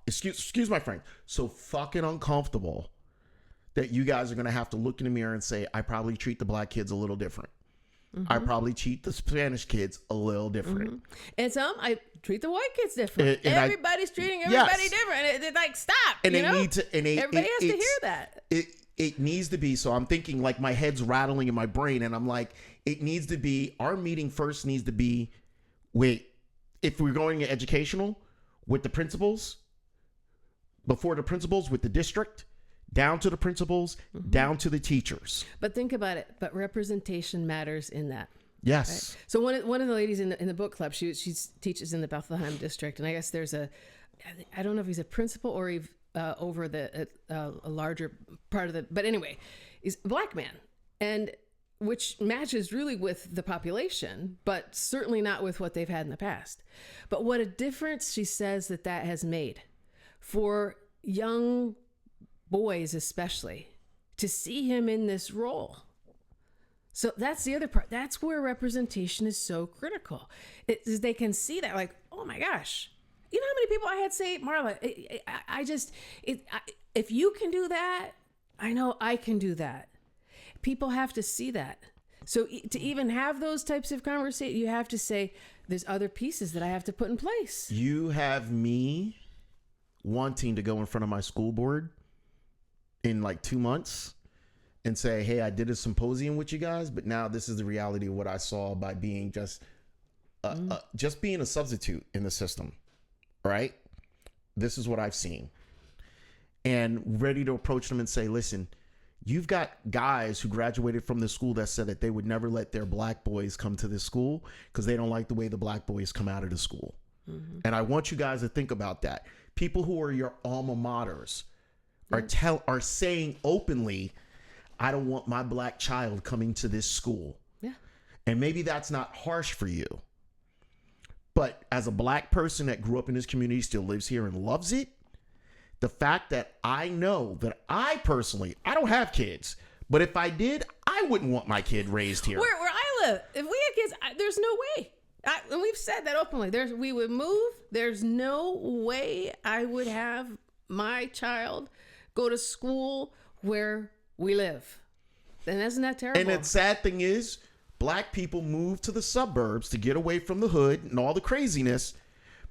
excuse my friend, so fucking uncomfortable that you guys are going to have to look in the mirror and say, I probably treat the black kids a little different. I probably treat the Spanish kids a little different. And I treat the white kids different. And everybody's treating everybody different. They're like, stop. And they need to, and everybody has to hear that. It needs to be. So I'm thinking like my head's rattling in my brain and I'm like, it needs to be, our meeting first needs to be, if we're going educational, with the principals, before the principals, with the district, down to the principals, down to the teachers. But think about it. But representation matters in that. Yes. Right? So one of the ladies in the book club, she teaches in the Bethlehem district, and I guess there's I don't know if he's a principal or he's over a larger part of but anyway, he's a black man, and which matches really with the population, but certainly not with what they've had in the past. But what a difference she says that has made for young boys, especially, to see him in this role. So that's the other part. That's where representation is so critical. They can see that, like, oh my gosh, you know how many people I had say, Marla, if you can do that, I know I can do that. People have to see that. So to even have those types of conversations, you have to say, there's other pieces that I have to put in place. You have me wanting to go in front of my school board in like 2 months and say, hey, I did a symposium with you guys, but now this is the reality of what I saw by being just being a substitute in the system, right? This is what I've seen. And ready to approach them and say, listen, you've got guys who graduated from this school that said that they would never let their black boys come to this school because they don't like the way the black boys come out of the school. And I want you guys to think about that. People who are your alma maters are saying openly, I don't want my black child coming to this school. Yeah. And maybe that's not harsh for you. But as a black person that grew up in this community, still lives here and loves it, the fact that I know that I personally, I don't have kids, but if I did, I I wouldn't want my kid raised here. Where I live, if we had kids, there's no way. And we've said that openly. We would move. There's no way I would have my child go to school where we live. And isn't that terrible? And the sad thing is, black people move to the suburbs to get away from the hood and all the craziness.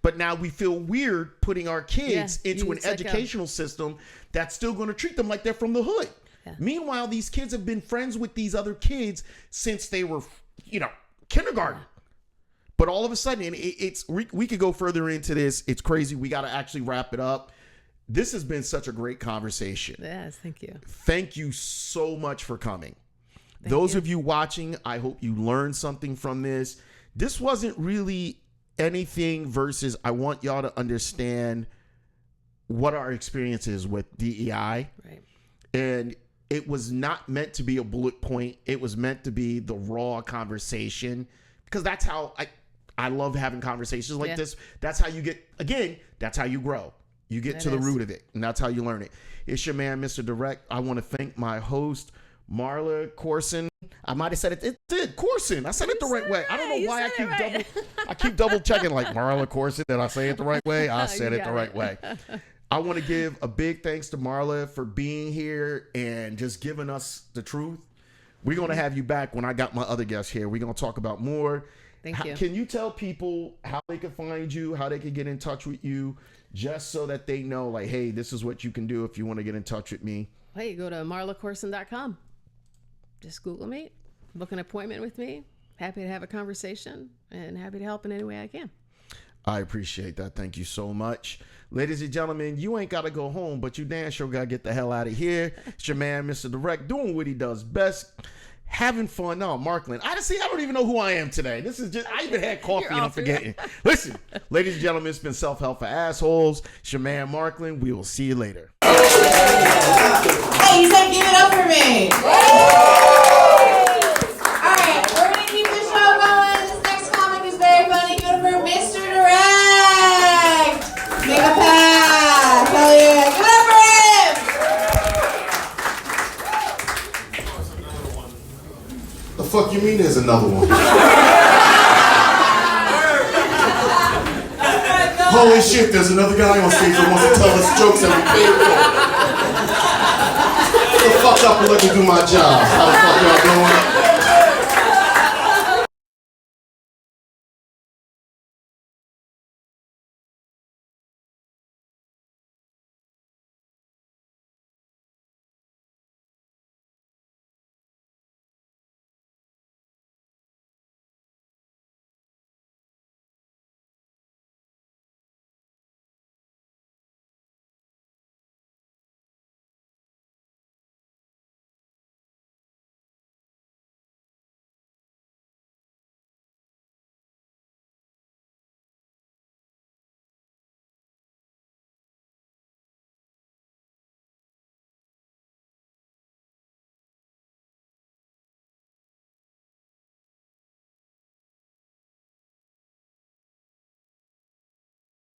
But now we feel weird putting our kids into an educational system that's still going to treat them like they're from the hood. Yeah. Meanwhile, these kids have been friends with these other kids since they were, kindergarten. Yeah. But all of a sudden, we could go further into this. It's crazy. We got to actually wrap it up. This has been such a great conversation. Yes, thank you. Thank you so much for coming. Those of you watching, I hope you learned something from this. This wasn't really anything versus I want y'all to understand what our experience is with DEI. Right. And it was not meant to be a bullet point. It was meant to be the raw conversation, because that's how I love having conversations like this. That's how you that's how you grow. You get to the root of it, and that's how you learn it. It's your man, Mr. Direct. I want to thank my host, Marla Corson. I might have said it. It did Corson. I said it the right way. I don't know why I keep double checking. Like, Marla Corson, did I say it the right way? I said it the right way. I want to give a big thanks to Marla for being here and just giving us the truth. We're going to have you back when I got my other guests here. We're going to talk about more. Thank you. Can you tell people how they can find you, how they can get in touch with you, just so that they know, like, hey, this is what you can do if you want to get in touch with me? Hey, go to marlacorson.com. Just Google me, book an appointment with me. Happy to have a conversation and happy to help in any way I can. I appreciate that. Thank you so much. Ladies and gentlemen, you ain't got to go home, but you damn sure got to get the hell out of here. It's your man, Mr. Direct, doing what he does best. Having fun. No, Markland. I don't even know who I am today. This is just, I even had coffee and I'm forgetting. Listen, ladies and gentlemen, it's been Self-Help for Assholes. It's your man, Markland. We will see you later. Hey, you said give it up for me. All right, we're going to keep the show going. This next comic is very funny. Give it up for Mr. Direct. Make a pass. Hell yeah. Give it up for him. The fuck you mean there's another one? Holy shit, there's another guy on stage that wants to tell us jokes that we paid for. Get the fuck up and let me do my job. How the fuck y'all doing?